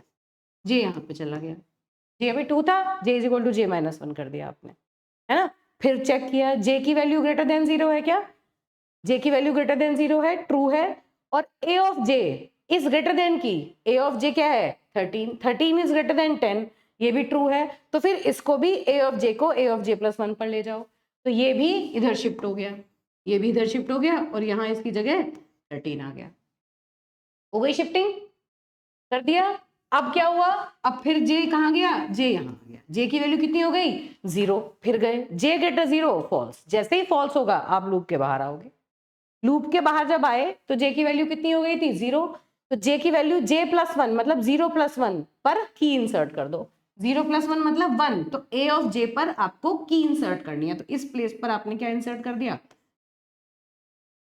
j यहाँ पे चला गया, जे अभी 2 था, j is equal to j minus one कर दिया आपने, है ना। फिर चेक किया j की वैल्यू ग्रेटर देन 0 है क्या, j की वैल्यू ग्रेटर देन 0 है, ट्रू है, और a of j is greater than की, a ऑफ j क्या है 13, 13 इज ग्रेटर देन 10, ये भी ट्रू है। तो फिर इसको भी a ऑफ j को a of j plus one पर ले जाओ, तो ये भी इधर शिफ्ट हो गया, ये भी इधर शिफ्ट हो गया, और यहाँ इसकी जगह 13 आ गया, हो गई शिफ्टिंग, कर दिया। अब क्या हुआ, अब फिर जे कहाँ गया, जे यहाँ आ गया, जे की वैल्यू कितनी हो गई 0, फिर गए जे ग्रेटर 0 फॉल्स, जैसे ही फॉल्स होगा आप लूप के बाहर आओगे, लूप के बाहर जब आए तो जे की वैल्यू कितनी हो गई थी 0, तो जे की वैल्यू जे प्लस वन मतलब 0 प्लस वन पर की इंसर्ट कर दो, 0 प्लस वन मतलब 1, तो ए ऑफ जे पर आपको की इंसर्ट करनी है, तो इस प्लेस पर आपने क्या इंसर्ट कर दिया,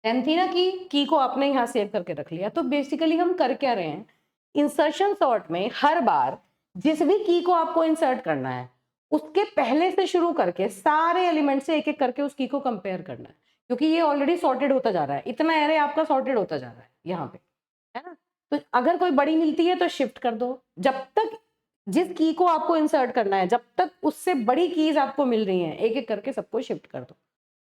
10 थी ना की को आपने यहाँ सेव करके रख लिया। तो बेसिकली हम कर क्या रहे हैं, इंसर्शन सॉर्ट में हर बार जिस भी की को आपको इंसर्ट करना है उसके पहले से शुरू करके सारे एलिमेंट से एक एक करके उस की को कंपेयर करना है, क्योंकि ये ऑलरेडी सॉर्टेड होता जा रहा है, इतना एरे आपका सॉर्टेड होता जा रहा है यहाँ पे, है ना। तो अगर कोई बड़ी मिलती है तो शिफ्ट कर दो, जब तक जिस की को आपको इंसर्ट करना है जब तक उससे बड़ी कीज आपको मिल रही हैं एक एक करके सबको शिफ्ट कर दो,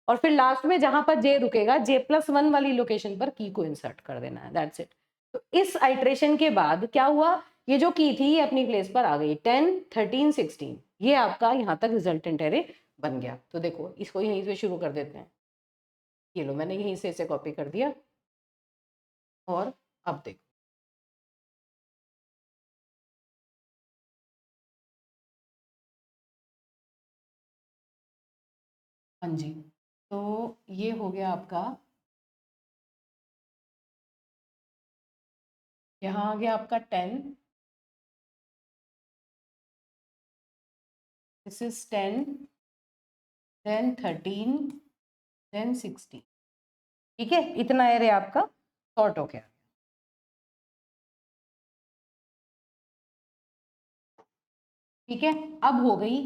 और फिर लास्ट में जहां पर जे रुकेगा जे प्लस वन वाली लोकेशन पर की को इंसर्ट कर देना है, दैट्स इट। तो इस आइट्रेशन के बाद क्या हुआ, ये जो की थी ये अपनी प्लेस पर आ गई, 10 13 16, ये आपका यहाँ तक रिजल्टेंट एरे बन गया। तो देखो इसको यहीं से शुरू कर देते हैं, ये लो मैंने यहीं से इसे कॉपी कर दिया, और अब देखो हाँ जी, तो ये हो गया आपका, यहाँ आ गया आपका 10, दिस इज 10 देन 13 देन 16, ठीक है, इतना एरे आपका सॉर्ट हो गया। ठीक है, अब हो गई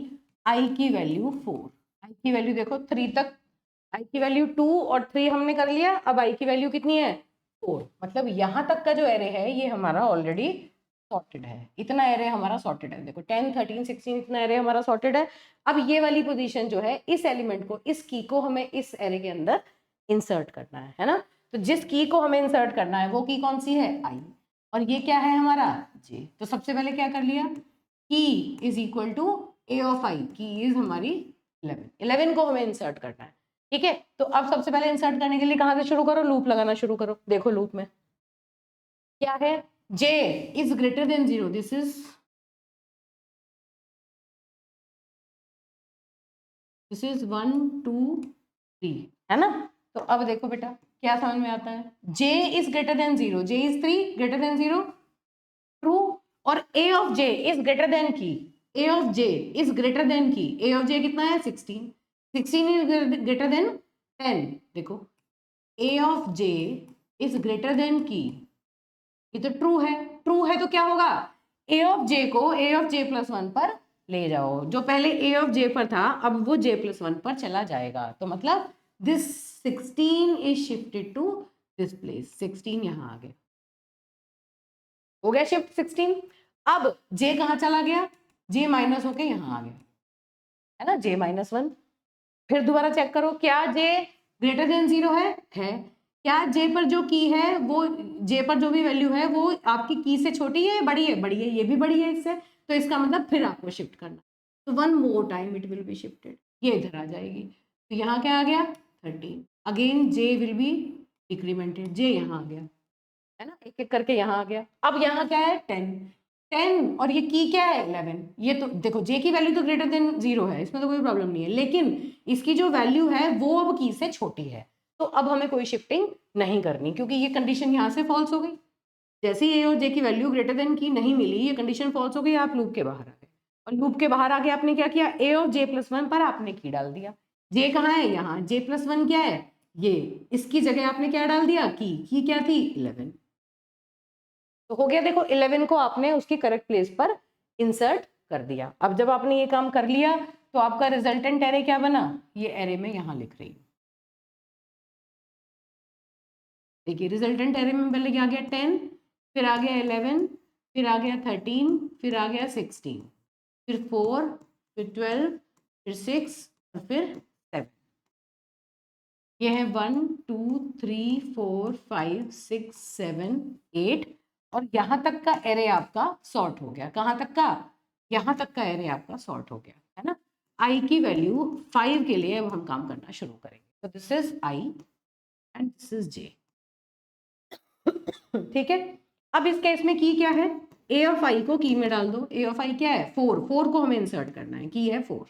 आई की वैल्यू 4, आई की वैल्यू देखो 3 तक, आई की वैल्यू 2 और 3 हमने कर लिया, अब आई की वैल्यू कितनी है 4, मतलब यहाँ तक का जो एरे है ये हमारा ऑलरेडी सॉर्टेड है, इतना एरे हमारा सॉर्टेड है, देखो 10 13 16 इतना एरे हमारा सॉर्टेड है। अब ये वाली पोजीशन जो है इस एलिमेंट को, इस की को हमें इस एरे के अंदर इंसर्ट करना है ना, तो जिस की को हमें इंसर्ट करना है वो की कौन सी है आई, और ये क्या है हमारा जे। तो सबसे पहले क्या कर लिया, key is equal to A of I, key is हमारी 11, 11 को हमें इंसर्ट करना है, ठीक है। तो अब सबसे पहले इंसर्ट करने के लिए कहाँ से शुरू करो, लूप लगाना शुरू करो, देखो लूप में क्या है, j is greater than 0, this is 1 2 3, है ना। तो अब देखो बेटा क्या समझ में आता है, j is greater than 0, j is 3 greater than 0, true, और A of J is greater than key, A of J is greater than key, A of जे कितना है 16, 16 इज ग्रेटर देन 10। देखो A of J is greater than key, ये तो true है, true है तो क्या होगा, ए ऑफ जे को ए ऑफ जे प्लस वन पर ले जाओ, जो पहले ए ऑफ जे पर था अब वो जे प्लस वन पर चला जाएगा, तो मतलब this 16 is shifted to this place, 16 यहाँ आ गया, हो गया शिफ्ट 16। अब जे कहाँ चला गया, जे माइनस होके यहाँ आ गया, है ना, जे माइनस वन। फिर दोबारा चेक करो क्या जे ग्रेटर देन जीरो है क्या जे पर जो की है वो, जे पर जो भी वैल्यू है वो आपकी की से छोटी है बड़ी है, बड़ी है, ये भी बड़ी है इससे, तो इसका मतलब फिर आपको शिफ्ट करना, तो one more time it will be shifted, ये इधर आ जाएगी, तो यहाँ क्या आ गया 13, again J will be decremented, J यहाँ आ गया, है ना, एक एक करके यहाँ आ गया। अब यहाँ क्या है 10, 10 और ये की क्या है 11, ये तो देखो जे की वैल्यू तो ग्रेटर देन जीरो है, इसमें तो कोई प्रॉब्लम नहीं है, लेकिन इसकी जो वैल्यू है वो अब की से छोटी है, तो अब हमें कोई शिफ्टिंग नहीं करनी, क्योंकि ये कंडीशन यहाँ से फॉल्स हो गई, जैसे ही ए और जे की वैल्यू ग्रेटर देन की नहीं मिली, ये कंडीशन फॉल्स हो गई, आप लूप के बाहर आ गए, और लूप के बाहर आके आपने क्या किया, ए और जे प्लस वन पर आपने की डाल दिया, जे कहाँ है यहाँ, जे प्लस वन क्या है ये, इसकी जगह आपने क्या डाल दिया, की क्या थी 11, तो हो गया, देखो 11 को आपने उसकी करेक्ट प्लेस पर इंसर्ट कर दिया। अब जब आपने ये काम कर लिया तो आपका रिजल्टेंट एरे क्या बना, ये एरे में यहां लिख रही हूं, देखिए रिजल्टेंट एरे में पहले आ गया 10, फिर आ गया 11, फिर आ गया 13, फिर आ गया 16, फिर 4, फिर 12, फिर 6 और फिर 7, ये है 1 2 3 4 5 6 7 8, और यहाँ तक का एरे आपका सॉर्ट हो गया, कहाँ तक का, यहाँ तक का एरे आपका सॉर्ट हो गया, है ना। आई की वैल्यू 5 के लिए अब हम काम करना शुरू करेंगे, तो this is I and this is J, ठीक है। अब इस केस में की क्या है, ए ऑफ आई को की में डाल दो, ए ऑफ आई क्या है 4, 4 को हमें इंसर्ट करना है, की है 4।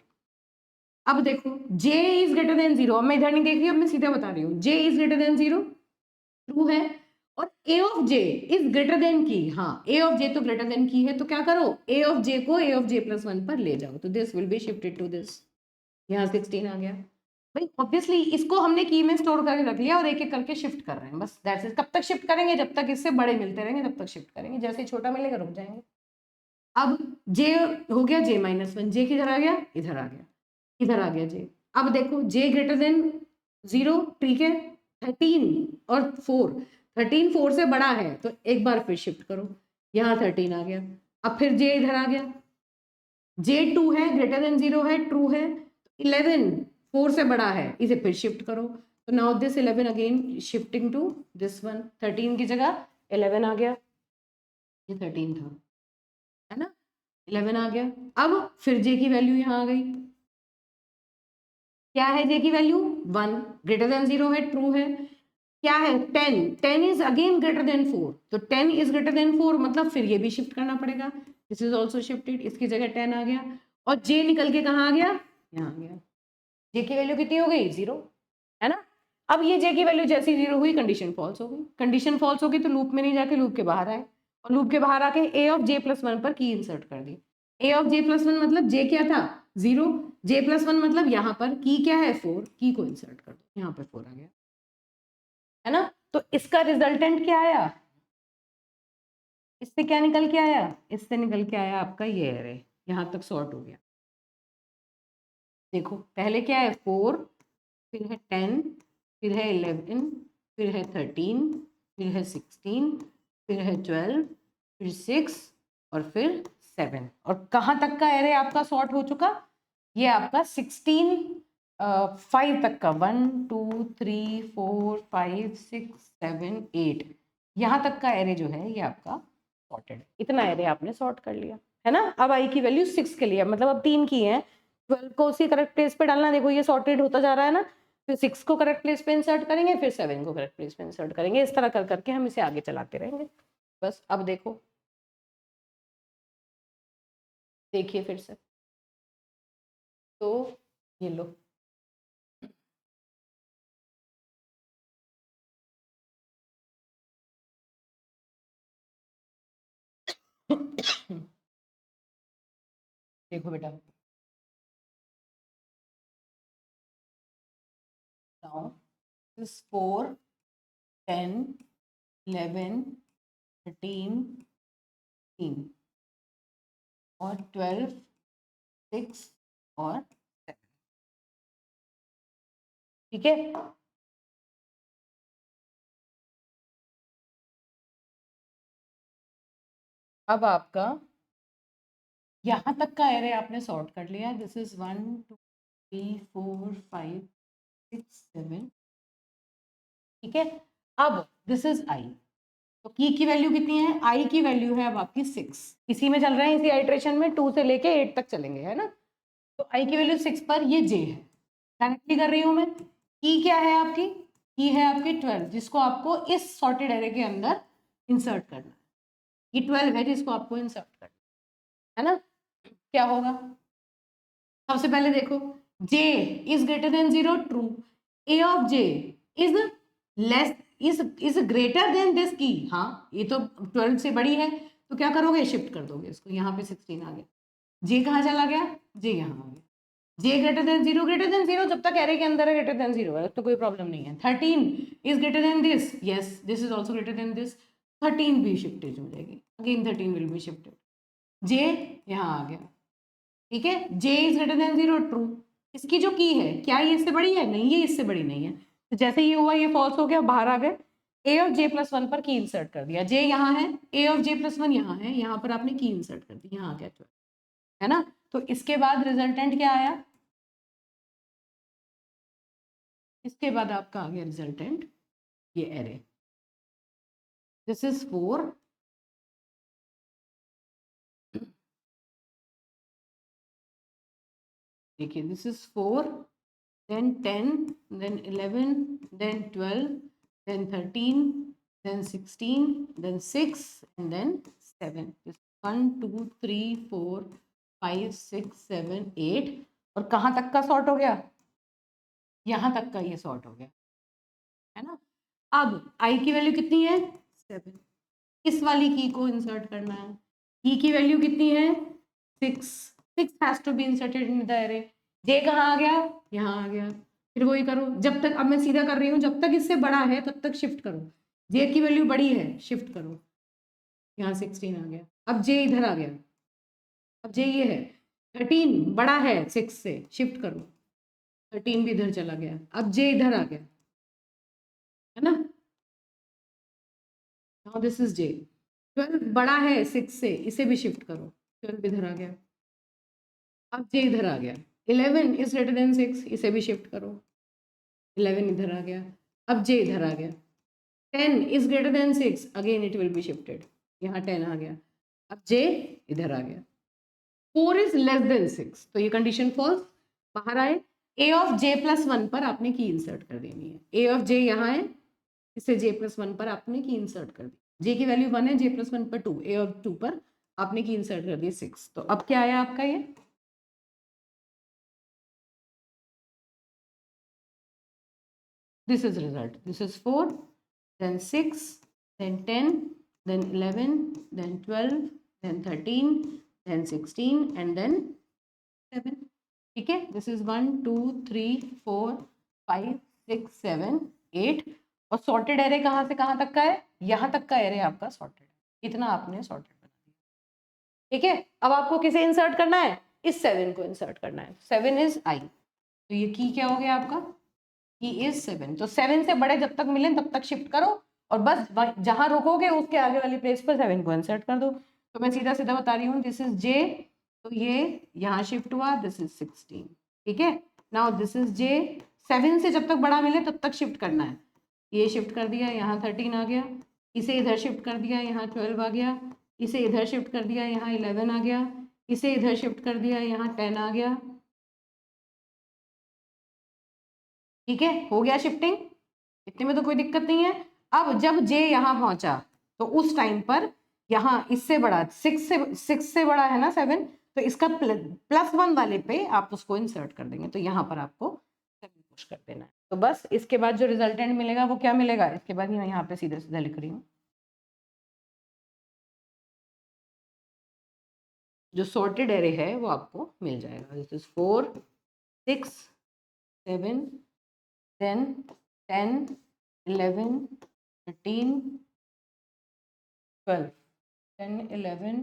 अब देखो j is greater than zero, अब मैं इधर नहीं देख रही, अब मैं सीधा बता रही हूँ, j is greater than zero true है, और a of j is greater than key, हाँ a ऑफ j तो ग्रेटर देन की है, तो क्या करो a ऑफ j को a of j plus one पर ले जाओ, तो this will be shifted to this, यहाँ 16 आ गया भाई, ऑब्वियसली इसको हमने की में स्टोर करके रख लिया और एक एक करके शिफ्ट कर रहे हैं, बस दैट्स इट। कब तक शिफ्ट करेंगे, जब तक इससे बड़े मिलते रहेंगे तब तक शिफ्ट करेंगे, जैसे ही छोटा मिलेगा रुक जाएंगे। अब j हो गया j माइनस वन, j किधर आ गया, इधर आ गया, इधर आ गया j, अब देखो j ग्रेटर देन जीरो, ठीक है, 13 और 4, 13 4 से बड़ा है, तो एक बार फिर शिफ्ट करो, यहाँ 13 आ गया, अब फिर j इधर आ गया, j 2 है, ग्रेटर देन जीरो है, ट्रू है, 11 4 से बड़ा है, इसे फिर शिफ्ट करो, तो now this 11 again shifting to this one, 13 की जगह 11 आ गया, ये 13 था, है ना, 11 आ गया। अब फिर j की वैल्यू यहाँ आ गई, क्या है j की वैल्यू 1, ग्रेटर देन जीरो है, ट्रू है, क्या है 10, 10 इज अगेन ग्रेटर देन 4, तो 10 इज ग्रेटर देन 4 मतलब फिर ये भी शिफ्ट करना पड़ेगा, दिस इज ऑल्सो शिफ्टेड, इसकी जगह 10 आ गया, और j निकल के कहाँ आ गया, यहाँ आ गया, j की वैल्यू कितनी हो गई 0, है ना। अब ये j की वैल्यू जैसी 0 हुई कंडीशन फॉल्स हो गई, कंडीशन फॉल्स हो गई तो लूप में नहीं जाके लूप के बाहर आए, और लूप के बाहर आके a of j plus one पर की इंसर्ट कर दी, a of j plus one मतलब j क्या था 0, j प्लस वन मतलब यहाँ पर की क्या है 4, की को इंसर्ट कर दो, यहाँ पर 4 आ गया, है ना। तो इसका रिजल्टेंट क्या आया, इससे क्या निकल के आया, इससे निकल के आया आपका ये एरे, यहाँ तक सॉर्ट हो गया, देखो पहले क्या है 4, फिर है 10, फिर है 11, फिर है 13, फिर है 16, फिर है 12, फिर 6 और फिर 7, और कहाँ तक का एरे आपका सॉर्ट हो चुका, ये आपका 16 5 तक का, 1 2 3 4 5 6 7 8, यहाँ तक का एरे जो है ये आपका सॉर्टेड, इतना एरे आपने सॉर्ट कर लिया, है ना। अब आई की वैल्यू 6 के लिए, मतलब अब 3 की है, 12 को उसी करेक्ट प्लेस पे डालना, देखो ये सॉर्टेड होता जा रहा है ना, फिर 6 को करेक्ट प्लेस पे इंसर्ट करेंगे, फिर 7 को करेक्ट प्लेस पे इंसर्ट करेंगे, इस तरह कर करके हम इसे आगे चलाते रहेंगे, बस। अब देखो, देखिए फिर से, तो ये लो, देखो बेटा, नाउ दिस 4, 10, 11, 13, 3 और 12, 6 और 7। ठीक है, अब आपका यहाँ तक का एरे आपने सॉर्ट कर लिया। This is 1 2 3 4 5 6 7। ठीक है, अब दिस इज आई। तो की वैल्यू कितनी है? आई की वैल्यू है अब आपकी 6। इसी में चल रहे हैं, इसी आइट्रेशन में 2 से लेके 8 तक चलेंगे, है ना। तो आई की वैल्यू 6 पर ये जे है, डायरेक्टली कर रही हूँ मैं। की क्या है आपकी? की है आपकी 12, जिसको आपको इस सॉर्टेड एरे के अंदर इंसर्ट करना है। ये 12 है जिसको आपको इंसर्ट करना है ना। क्या होगा? सबसे पहले देखो, j is greater than 0, true. a of j is less is greater then this की, हाँ ये तो 12 से बड़ी है, तो क्या करोगे? शिफ्ट कर दोगे इसको, यहाँ पे 16 आ गया। j कहाँ चला गया? j यहाँ आ गया। j greater than 0, greater than 0 जब तक एरे के अंदर है ग्रेटर देन 0 है तो कोई प्रॉब्लम नहीं है। 13 is greater then this, yes this is also greater than this. 13 भी शिफ्टेज हो जाएगी, again 13 will be shifted. j यहाँ आ गया। ठीक है, j is greater than 0, true. इसकी जो की है, क्या ये इससे बड़ी है? नहीं, ये इससे बड़ी नहीं है। तो जैसे ये हुआ, ये फॉल्स हो गया, बाहर आ गए। a ऑफ j प्लस 1 पर की इंसर्ट कर दिया। j यहाँ है, a ऑफ j प्लस 1 यहाँ है, यहाँ पर आपने की इंसर्ट कर दी, यहाँ आ गया 12, है ना। तो इसके बाद रिजल्टेंट क्या आया? इसके बाद आपका आ गया रिजल्टेंट ये एरे। दिस इज 4, देखिए this is 4, then 10, then 11, then 12, then 13, then 16, then 6, and then 7. 1 2 3 4 5 6 7 8। और कहाँ तक का सॉर्ट हो गया? यहाँ तक का ये सॉर्ट हो गया, है ना। अब आई की वैल्यू कितनी है? 7। इस वाली की को इंसर्ट करना है। की वैल्यू कितनी है? 6। 6 has to be inserted in the array. J कहाँ आ गया? यहाँ आ गया। फिर वही करो, जब तक, अब मैं सीधा कर रही हूँ, जब तक इससे बड़ा है तब तक शिफ्ट करो। जे की वैल्यू बड़ी है, शिफ्ट करो, यहाँ 16 आ गया। अब जे इधर आ गया, अब जे ये है 13 बड़ा है 6 से, शिफ्ट करो, 13 भी इधर चला गया। अब जे इधर आ गया, है ना। नाउ दिस इज जे। 12 बड़ा है 6 से, इसे भी शिफ्ट करो, 12 इधर आ गया। अब जे इधर आ गया। 11 इज ग्रेटर देन 6, इसे भी शिफ्ट करो, 11 इधर आ गया। अब जे इधर आ गया। 10 is greater then 6, again it will be shifted, यहाँ 10 आ गया। अब जे इधर आ गया। 4 इज लेस देन 6, तो ये कंडीशन फॉल्स, बाहर आए। ए ऑफ जे प्लस 1 पर आपने की इंसर्ट कर देनी है। ए ऑफ जे यहाँ है, इसे जे प्लस 1 पर आपने की इंसर्ट कर दी। जे की वैल्यू 1 है, जे प्लस 1 पर 2, ए ऑफ 2 पर आपने की इंसर्ट कर दी 6। तो अब क्या आया आपका ये? This is result. This is 4, then 6, then 10, then 11, then 12, then 13, then 16, and then 7. ठीक है, this is 1 2 3 4 5 6 7 8। और सॉर्टेड एरे कहाँ से कहाँ तक का है? यहाँ तक का एरे आपका सॉर्टेड है, इतना आपने सॉर्टेड बना दिया। ठीक है, अब आपको किसे इंसर्ट करना है? इस 7 को इंसर्ट करना है। 7 इज आई, तो ये की क्या हो गया आपका? He is 7। तो 7 से बड़े जब तक मिले तब तक शिफ्ट करो, और बस जहां रोकोगे उसके आगे वाली प्लेस पर 7 को इंसर्ट कर दो। तो मैं सीधा सीधा बता रही हूँ, दिस इज जे, तो ये यहाँ शिफ्ट हुआ, दिस इज 16। ठीक है, नाउ दिस इज जे। 7 से जब तक बड़ा मिले तब तक शिफ्ट करना है। ये शिफ्ट कर दिया, यहाँ 13 आ गया। इसे इधर शिफ्ट कर दिया, यहाँ 12 आ गया। इसे इधर शिफ्ट कर दिया, यहाँ 11 आ गया। इसे इधर शिफ्ट कर दिया, यहाँ 10 आ गया। ठीक है, हो गया शिफ्टिंग, इतने में तो कोई दिक्कत नहीं है। अब जब जे यहाँ पहुंचा तो उस टाइम पर यहाँ इससे बड़ा 6 से बड़ा है ना 7, तो इसका +1 वाले पे आप उसको इंसर्ट कर देंगे, तो यहाँ पर आपको 7 पुश कर देना है। तो बस इसके बाद जो रिजल्टेंट मिलेगा वो क्या मिलेगा, इसके बाद मैं यहाँ पे सीधे सीधा लिख रही हूँ। जो सॉर्टेड एरे है वो आपको मिल जाएगा। दिस इज 4 6 7 10 10 11 13 12 10 11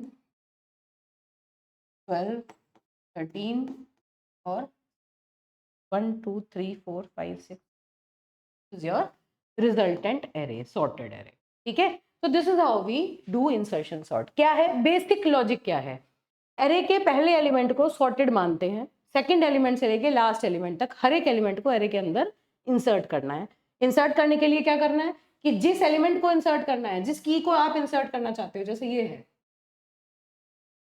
12 13 और 1 2 3 4 5 6 is your resultant array, sorted array. ठीक है, तो this is how we do insertion sort. क्या है बेसिक लॉजिक, क्या है, एरे के पहले एलिमेंट को सॉर्टेड मानते हैं, सेकंड एलिमेंट से लेके लास्ट एलिमेंट तक हर एक एलिमेंट को एरे के अंदर इंसर्ट करना है। इंसर्ट करने के लिए क्या करना है कि जिस एलिमेंट को इंसर्ट करना है, जिस की को आप इंसर्ट करना चाहते हो, जैसे ये है,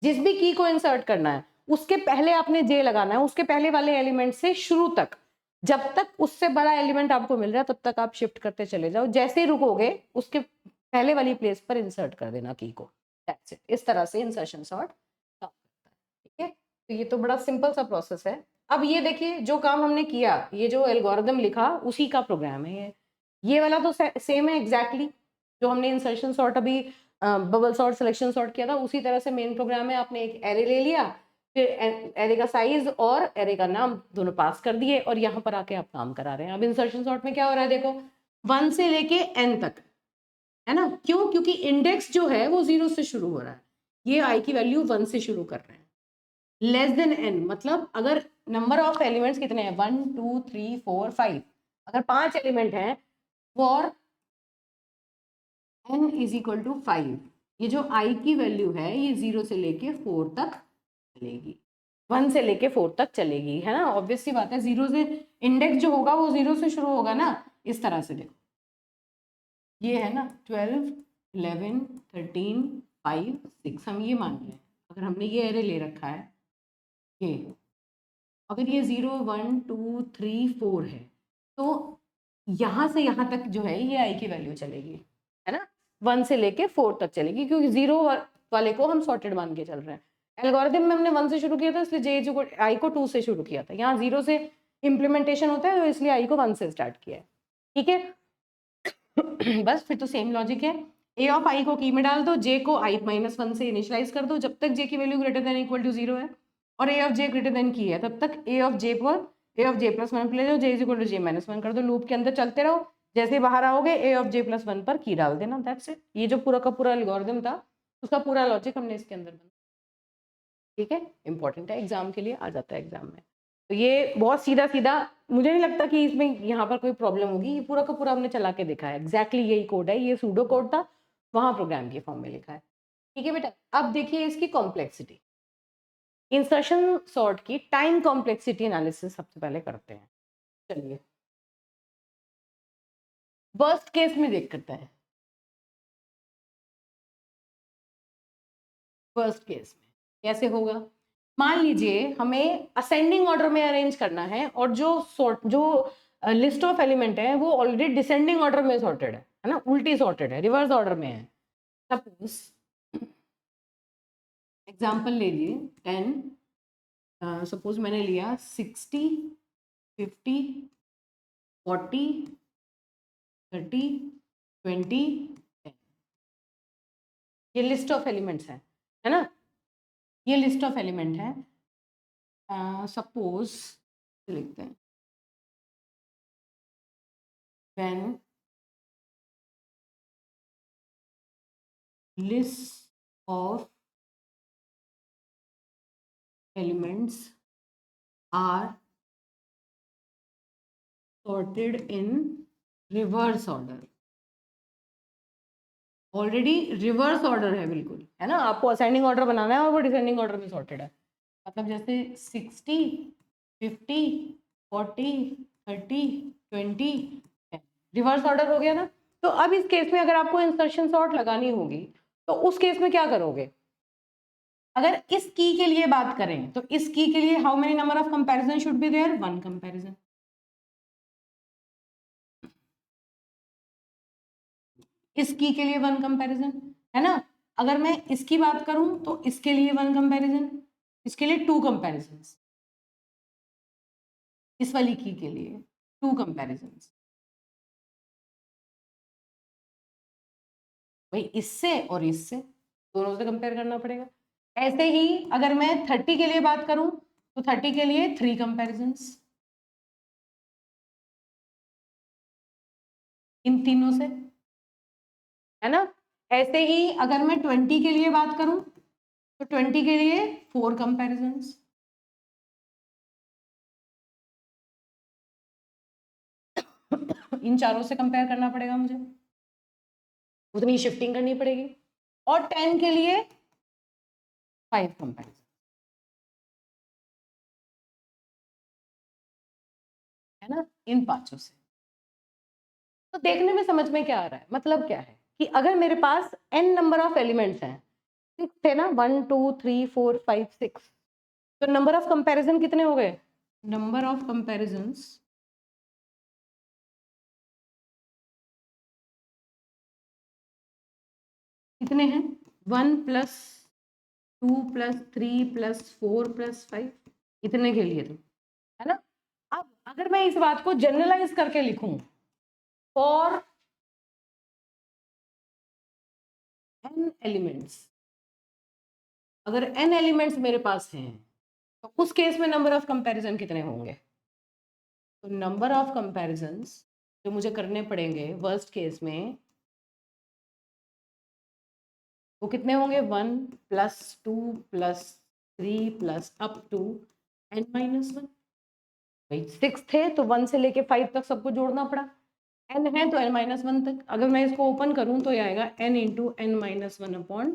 जिस भी की को इंसर्ट करना है उसके पहले आपने जे लगाना है, उसके पहले वाले एलिमेंट से शुरू तक, जब तक उससे बड़ा एलिमेंट आपको मिल रहा है तब तक आप शिफ्ट करते चले जाओ, जैसे ही रुकोगे उसके पहले वाली प्लेस पर इंसर्ट कर देना की को। That's it. इस तरह से इंसर्शन सॉर्ट काम करता है। ठीक है, तो ये तो बड़ा सिंपल सा प्रोसेस है। अब ये देखिए जो काम हमने किया, ये जो एल्गोरिदम लिखा उसी का प्रोग्राम है ये वाला तो सेम है एग्जैक्टली जो हमने इंसर्शन सॉर्ट अभी बबल सॉर्ट सिलेक्शन सॉर्ट किया था, उसी तरह से मेन प्रोग्राम है। आपने एक एरे ले लिया, फिर एरे का साइज और एरे का नाम दोनों पास कर दिए और यहाँ पर आके आप काम करा रहे हैं। अब इंसर्शन सॉर्ट में क्या हो रहा है, देखो 1 से लेके n तक है ना, क्यों, क्योंकि इंडेक्स जो है वो 0 से शुरू हो रहा है, ये i की वैल्यू 1 से शुरू कर रहे हैं। लेस देन n मतलब अगर नंबर ऑफ एलिमेंट्स कितने हैं 1 2 3 4 5, अगर 5 एलिमेंट हैं for n is equal to 5, ये जो i की वैल्यू है ये 0 से लेके 4 तक चलेगी, 1 से लेके 4 तक चलेगी, है ना। ऑब्वियस सी बात है, 0 से इंडेक्स जो होगा वो 0 से शुरू होगा ना। इस तरह से देखो ये है ना 12 11 13 5 6, हम ये मान रहे हैं, अगर हमने ये एरे ले रखा है, ये अगर ये 0 1 2 3 4 है तो यहाँ से यहाँ तक जो है ये आई की वैल्यू चलेगी, है ना, 1 से लेके 4 तक चलेगी, क्योंकि 0 वाले को हम सॉर्टेड मान के चल रहे हैं। एल्गोरिथम में हमने 1 से शुरू किया था इसलिए जे जो आई को 2 से शुरू किया था, यहाँ 0 से इम्प्लीमेंटेशन होता है तो इसलिए आई को 1 से स्टार्ट किया है। ठीक है बस फिर तो सेम लॉजिक है, ए ऑफ आई को की में डाल दो, जे को i माइनस 1 से इनिशियलाइज कर दो जब तक जे की value greater than equal to 0 है, और A of J greater than key है तब तक ए ऑफ जे पर ए ऑफ जे प्लस 1 ले जाओ, J is equal to J minus 1 कर दो, लूप के अंदर चलते रहो, जैसे बाहर आओगे ए ऑफ जे प्लस 1 पर की डाल देना, दैट्स इट। ये जो पूरा का पूरा एल्गोरिथम था उसका पूरा लॉजिक हमने इसके अंदर बना। ठीक है, इंपॉर्टेंट है, एग्जाम के लिए आ जाता है एग्जाम में, तो ये बहुत सीधा सीधा, मुझे नहीं लगता कि इसमें यहाँ पर कोई प्रॉब्लम होगी, ये पूरा का पूरा हमने चला के देखा है, एग्जैक्टली यही कोड है, ये सूडो कोड था वहां प्रोग्राम के फॉर्म में लिखा है। ठीक है बेटा, अब देखिए इसकी कॉम्प्लेक्सिटी, इंसर्शन सॉर्ट की टाइम कॉम्प्लेक्सिटी एनालिसिस सबसे पहले करते हैं। चलिए वर्स्ट केस में देख करते हैं, फर्स्ट केस में कैसे होगा। मान लीजिए हमें असेंडिंग ऑर्डर में अरेंज करना है और जो लिस्ट ऑफ एलिमेंट है वो ऑलरेडी डिसेंडिंग ऑर्डर में सॉर्टेड है ना, उल्टी सॉर्टेड है, रिवर्स ऑर्डर में है। सपोज एग्जांपल ले लिए 10, सपोज मैंने लिया 60 50 40 30 20 10, ये लिस्ट ऑफ एलिमेंट्स है ना, ये लिस्ट ऑफ एलिमेंट है। सपोज लिखते हैं when list of elements are sorted in reverse order, already reverse order है बिल्कुल, है ना, आपको असेंडिंग ऑर्डर बनाना है और वो डिसेंडिंग ऑर्डर में सॉर्टेड है, मतलब जैसे 60 50 40 30 20 रिवर्स ऑर्डर हो गया ना। तो अब इस केस में अगर आपको इंसर्शन सॉर्ट लगानी होगी तो उस केस में क्या करोगे, अगर इस की के लिए बात करें तो इस की के लिए how many number of comparison should be there, 1 comparison. इस की के लिए 1 कंपैरिजन, है ना। अगर मैं इसकी बात करूं तो इसके लिए 1 कंपैरिजन, इसके लिए 2 कंपैरिजन, इस वाली की के लिए 2 कंपैरिजन, भाई इससे और इससे दोनों से कंपेयर करना पड़ेगा। ऐसे ही अगर मैं 30 के लिए बात करूं तो 30 के लिए 3 कंपैरिजंस इन तीनों से, है ना। ऐसे ही अगर मैं 20 के लिए बात करूं तो 20 के लिए 4 कंपैरिजंस, इन चारों से कंपेयर करना पड़ेगा मुझे, उतनी शिफ्टिंग करनी पड़ेगी। और 10 के लिए 5 कंपैरिजन, है ना, इन पांचों से। तो देखने में समझ में क्या आ रहा है, मतलब क्या है कि अगर मेरे पास n नंबर ऑफ एलिमेंट्स हैं, 6 थे ना, 1 2 3 4 5 6, तो नंबर ऑफ कंपैरिजन कितने हो गए, नंबर ऑफ कंपैरिजंस कितने हैं, 1 प्लस 2 प्लस 3 प्लस 4 प्लस 5, इतने के लिए, तो है ना। अब अगर मैं इस बात को जनरलाइज करके लिखूं, फॉर n एलिमेंट्स, अगर n एलिमेंट्स मेरे पास हैं तो उस केस में नंबर ऑफ कंपैरिजन कितने होंगे, तो नंबर ऑफ कंपैरिजंस जो मुझे करने पड़ेंगे वर्स्ट केस में, वो कितने होंगे, 1 plus 2 plus 3 plus up to n-1। भाई 6 थे तो 1 से लेके 5 तक सबको जोड़ना पड़ा, n है तो n-1 तक। अगर मैं इसको ओपन करूं तो ये आएगा n इंटू n-1 अपॉन,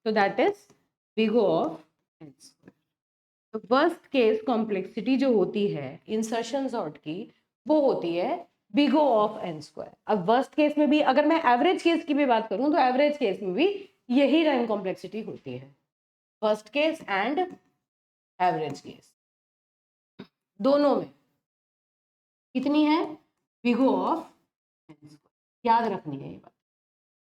तो that is big of n। तो वर्स्ट केस कॉम्प्लेक्सिटी जो होती है इंसर्शन सॉर्ट की, वो होती है big O of n square. अब वर्स्ट केस में भी अगर मैं एवरेज केस की भी बात करूं तो एवरेज केस में भी यही टाइम कॉम्प्लेक्सिटी होती है, first case and average case दोनों में कितनी है, big O of n square, याद रखनी है ये बात,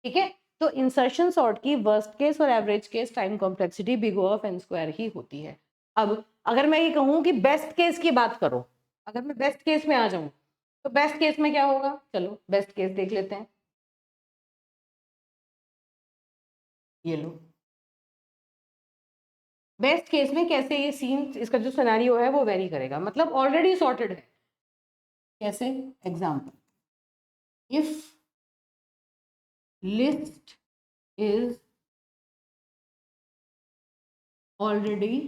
ठीक है। तो इंसर्शन सॉर्ट की वर्स्ट केस और average case time complexity big O of n square ही होती है। अब अगर मैं ये कहूं कि बेस्ट केस की बात करो, अगर मैं बेस्ट केस में आ जाऊं तो बेस्ट केस में क्या होगा, चलो बेस्ट केस देख लेते हैं। ये लो, बेस्ट केस में कैसे ये सीन, इसका जो सिनेरियो है वो वेरी करेगा, मतलब ऑलरेडी सॉर्टेड है। कैसे, example, if list is already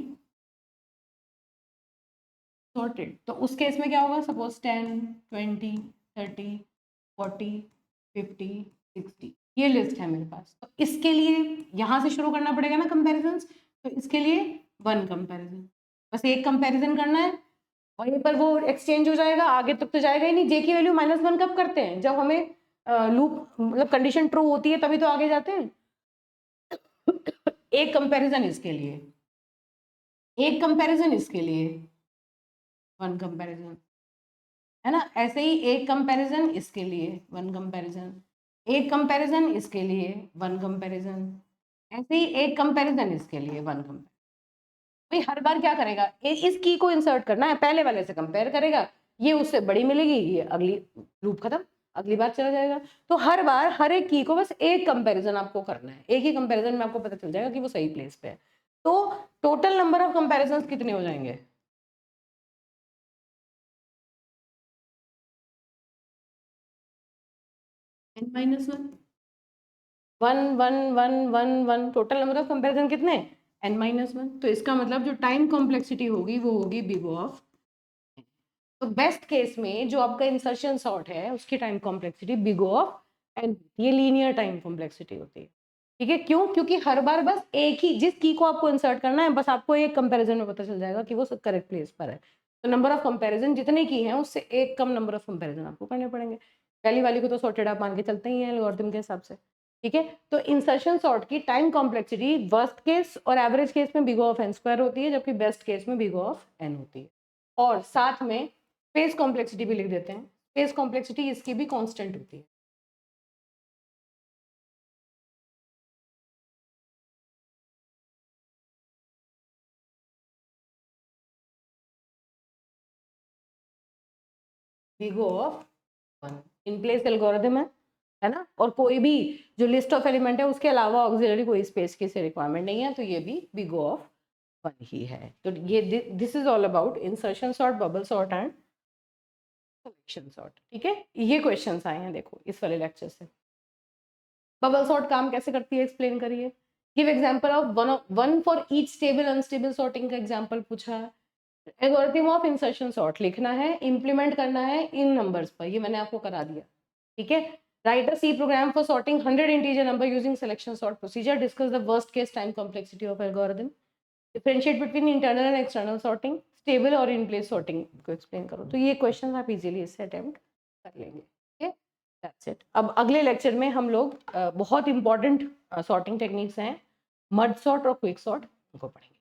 sorted, तो उस केस में क्या होगा, सपोज 10 20 30 40 50 60 ये लिस्ट है मेरे पास, तो इसके लिए यहां से शुरू करना पड़ेगा ना कंपैरिजंस, तो इसके लिए 1 कंपैरिजन, बस एक कंपैरिजन करना है, वहीं पर वो एक्सचेंज हो जाएगा, आगे तक तो जाएगा ही नहीं। जे की वैल्यू -1 कब करते हैं, जब हमें लूप मतलब कंडीशन ट्रू होती है तभी तो आगे जाते हैं। एक कंपैरिजन इसके लिए, एक कंपैरिजन इसके लिए, 1 कंपैरिजन, है ना। ऐसे ही एक कंपैरिजन इसके लिए 1 कंपैरिजन, एक कंपैरिजन इसके लिए 1 कंपैरिजन, ऐसे ही एक कंपैरिजन इसके लिए 1 कंपैरिजन। भाई हर बार क्या करेगा, इस की को इंसर्ट करना है, पहले वाले से कंपेयर करेगा, ये उससे बड़ी मिलेगी, ये अगली लूप खत्म, अगली बार चला जाएगा। तो हर बार हर एक की को बस एक कंपैरिजन आपको करना है, एक ही कंपैरिजन में आपको पता चल जाएगा कि वो सही प्लेस पे है। तो टोटल नंबर ऑफ कंपैरिजंस कितने हो जाएंगे, n-1, 1 total number of comparison कितने, n-1। तो इसका मतलब जो टाइम कॉम्प्लेक्सिटी होगी वो होगी बिग ऑफ। तो बेस्ट केस में जो आपका इंसर्शन सॉर्ट है उसकी time complexity big of N, ये लीनियर टाइम कॉम्प्लेक्सिटी होती है, ठीक है। क्यों, क्योंकि हर बार बस एक ही, जिस की को आपको इंसर्ट करना है बस आपको एक कंपैरिजन में पता चल जाएगा कि वो करेक्ट प्लेस पर है। तो नंबर ऑफ कंपैरिजन जितने की हैं उससे एक कम नंबर ऑफ कंपैरिजन आपको करने पड़ेंगे, पहली वाली को तो सॉर्टेड आप मान के चलते ही हैं एल्गोरिथम के हिसाब से, ठीक है। तो इंसर्शन सॉर्ट की टाइम कॉम्प्लेक्सिटी वर्स्ट केस और एवरेज केस में बिग ऑफ एन स्क्वायर होती है, जबकि बेस्ट केस में बिग ऑफ एन होती है। और साथ में स्पेस कॉम्प्लेक्सिटी भी लिख देते हैं, स्पेस कॉम्प्लेक्सिटी इसकी भी कांस्टेंट होती है। Big of 1 in place algorithm है, है ना, और कोई भी जो लिस्ट ऑफ एलिमेंट है उसके अलावा ऑक्सिलरी कोई स्पेस की से रिक्वायरमेंट नहीं है, तो ये भी बिग O ऑफ 1 ही है। तो ये this is all about insertion sort, bubble sort and selection sort. ठीक है, ये क्वेश्चंस आए हैं देखो इस वाले लेक्चर से। बबल सॉर्ट काम कैसे करती है एक्सप्लेन करिए। Give example of one for each stable unstable sorting का एग्जांपल पूछा है। एल्गोरिथम ऑफ इंसर्शन सॉर्ट लिखना है, इंप्लीमेंट करना है इन नंबर्स पर, ये मैंने आपको करा दिया। ठीक है, write a C program for sorting 100 integer number using selection sort procedure, discuss the worst case time complexity of algorithm, differentiate between internal and external sorting, stable और इन प्लेस सॉर्टिंग को एक्सप्लेन करो। तो ये question आप easily इससे attempt कर लेंगे। ठीक है, दैट्स इट। अब अगले लेक्चर में हम लोग बहुत इंपॉर्टेंट सॉर्टिंग टेक्निक्स हैं, मर्ज सॉर्ट और क्विक सॉर्ट, उनको पढ़ेंगे।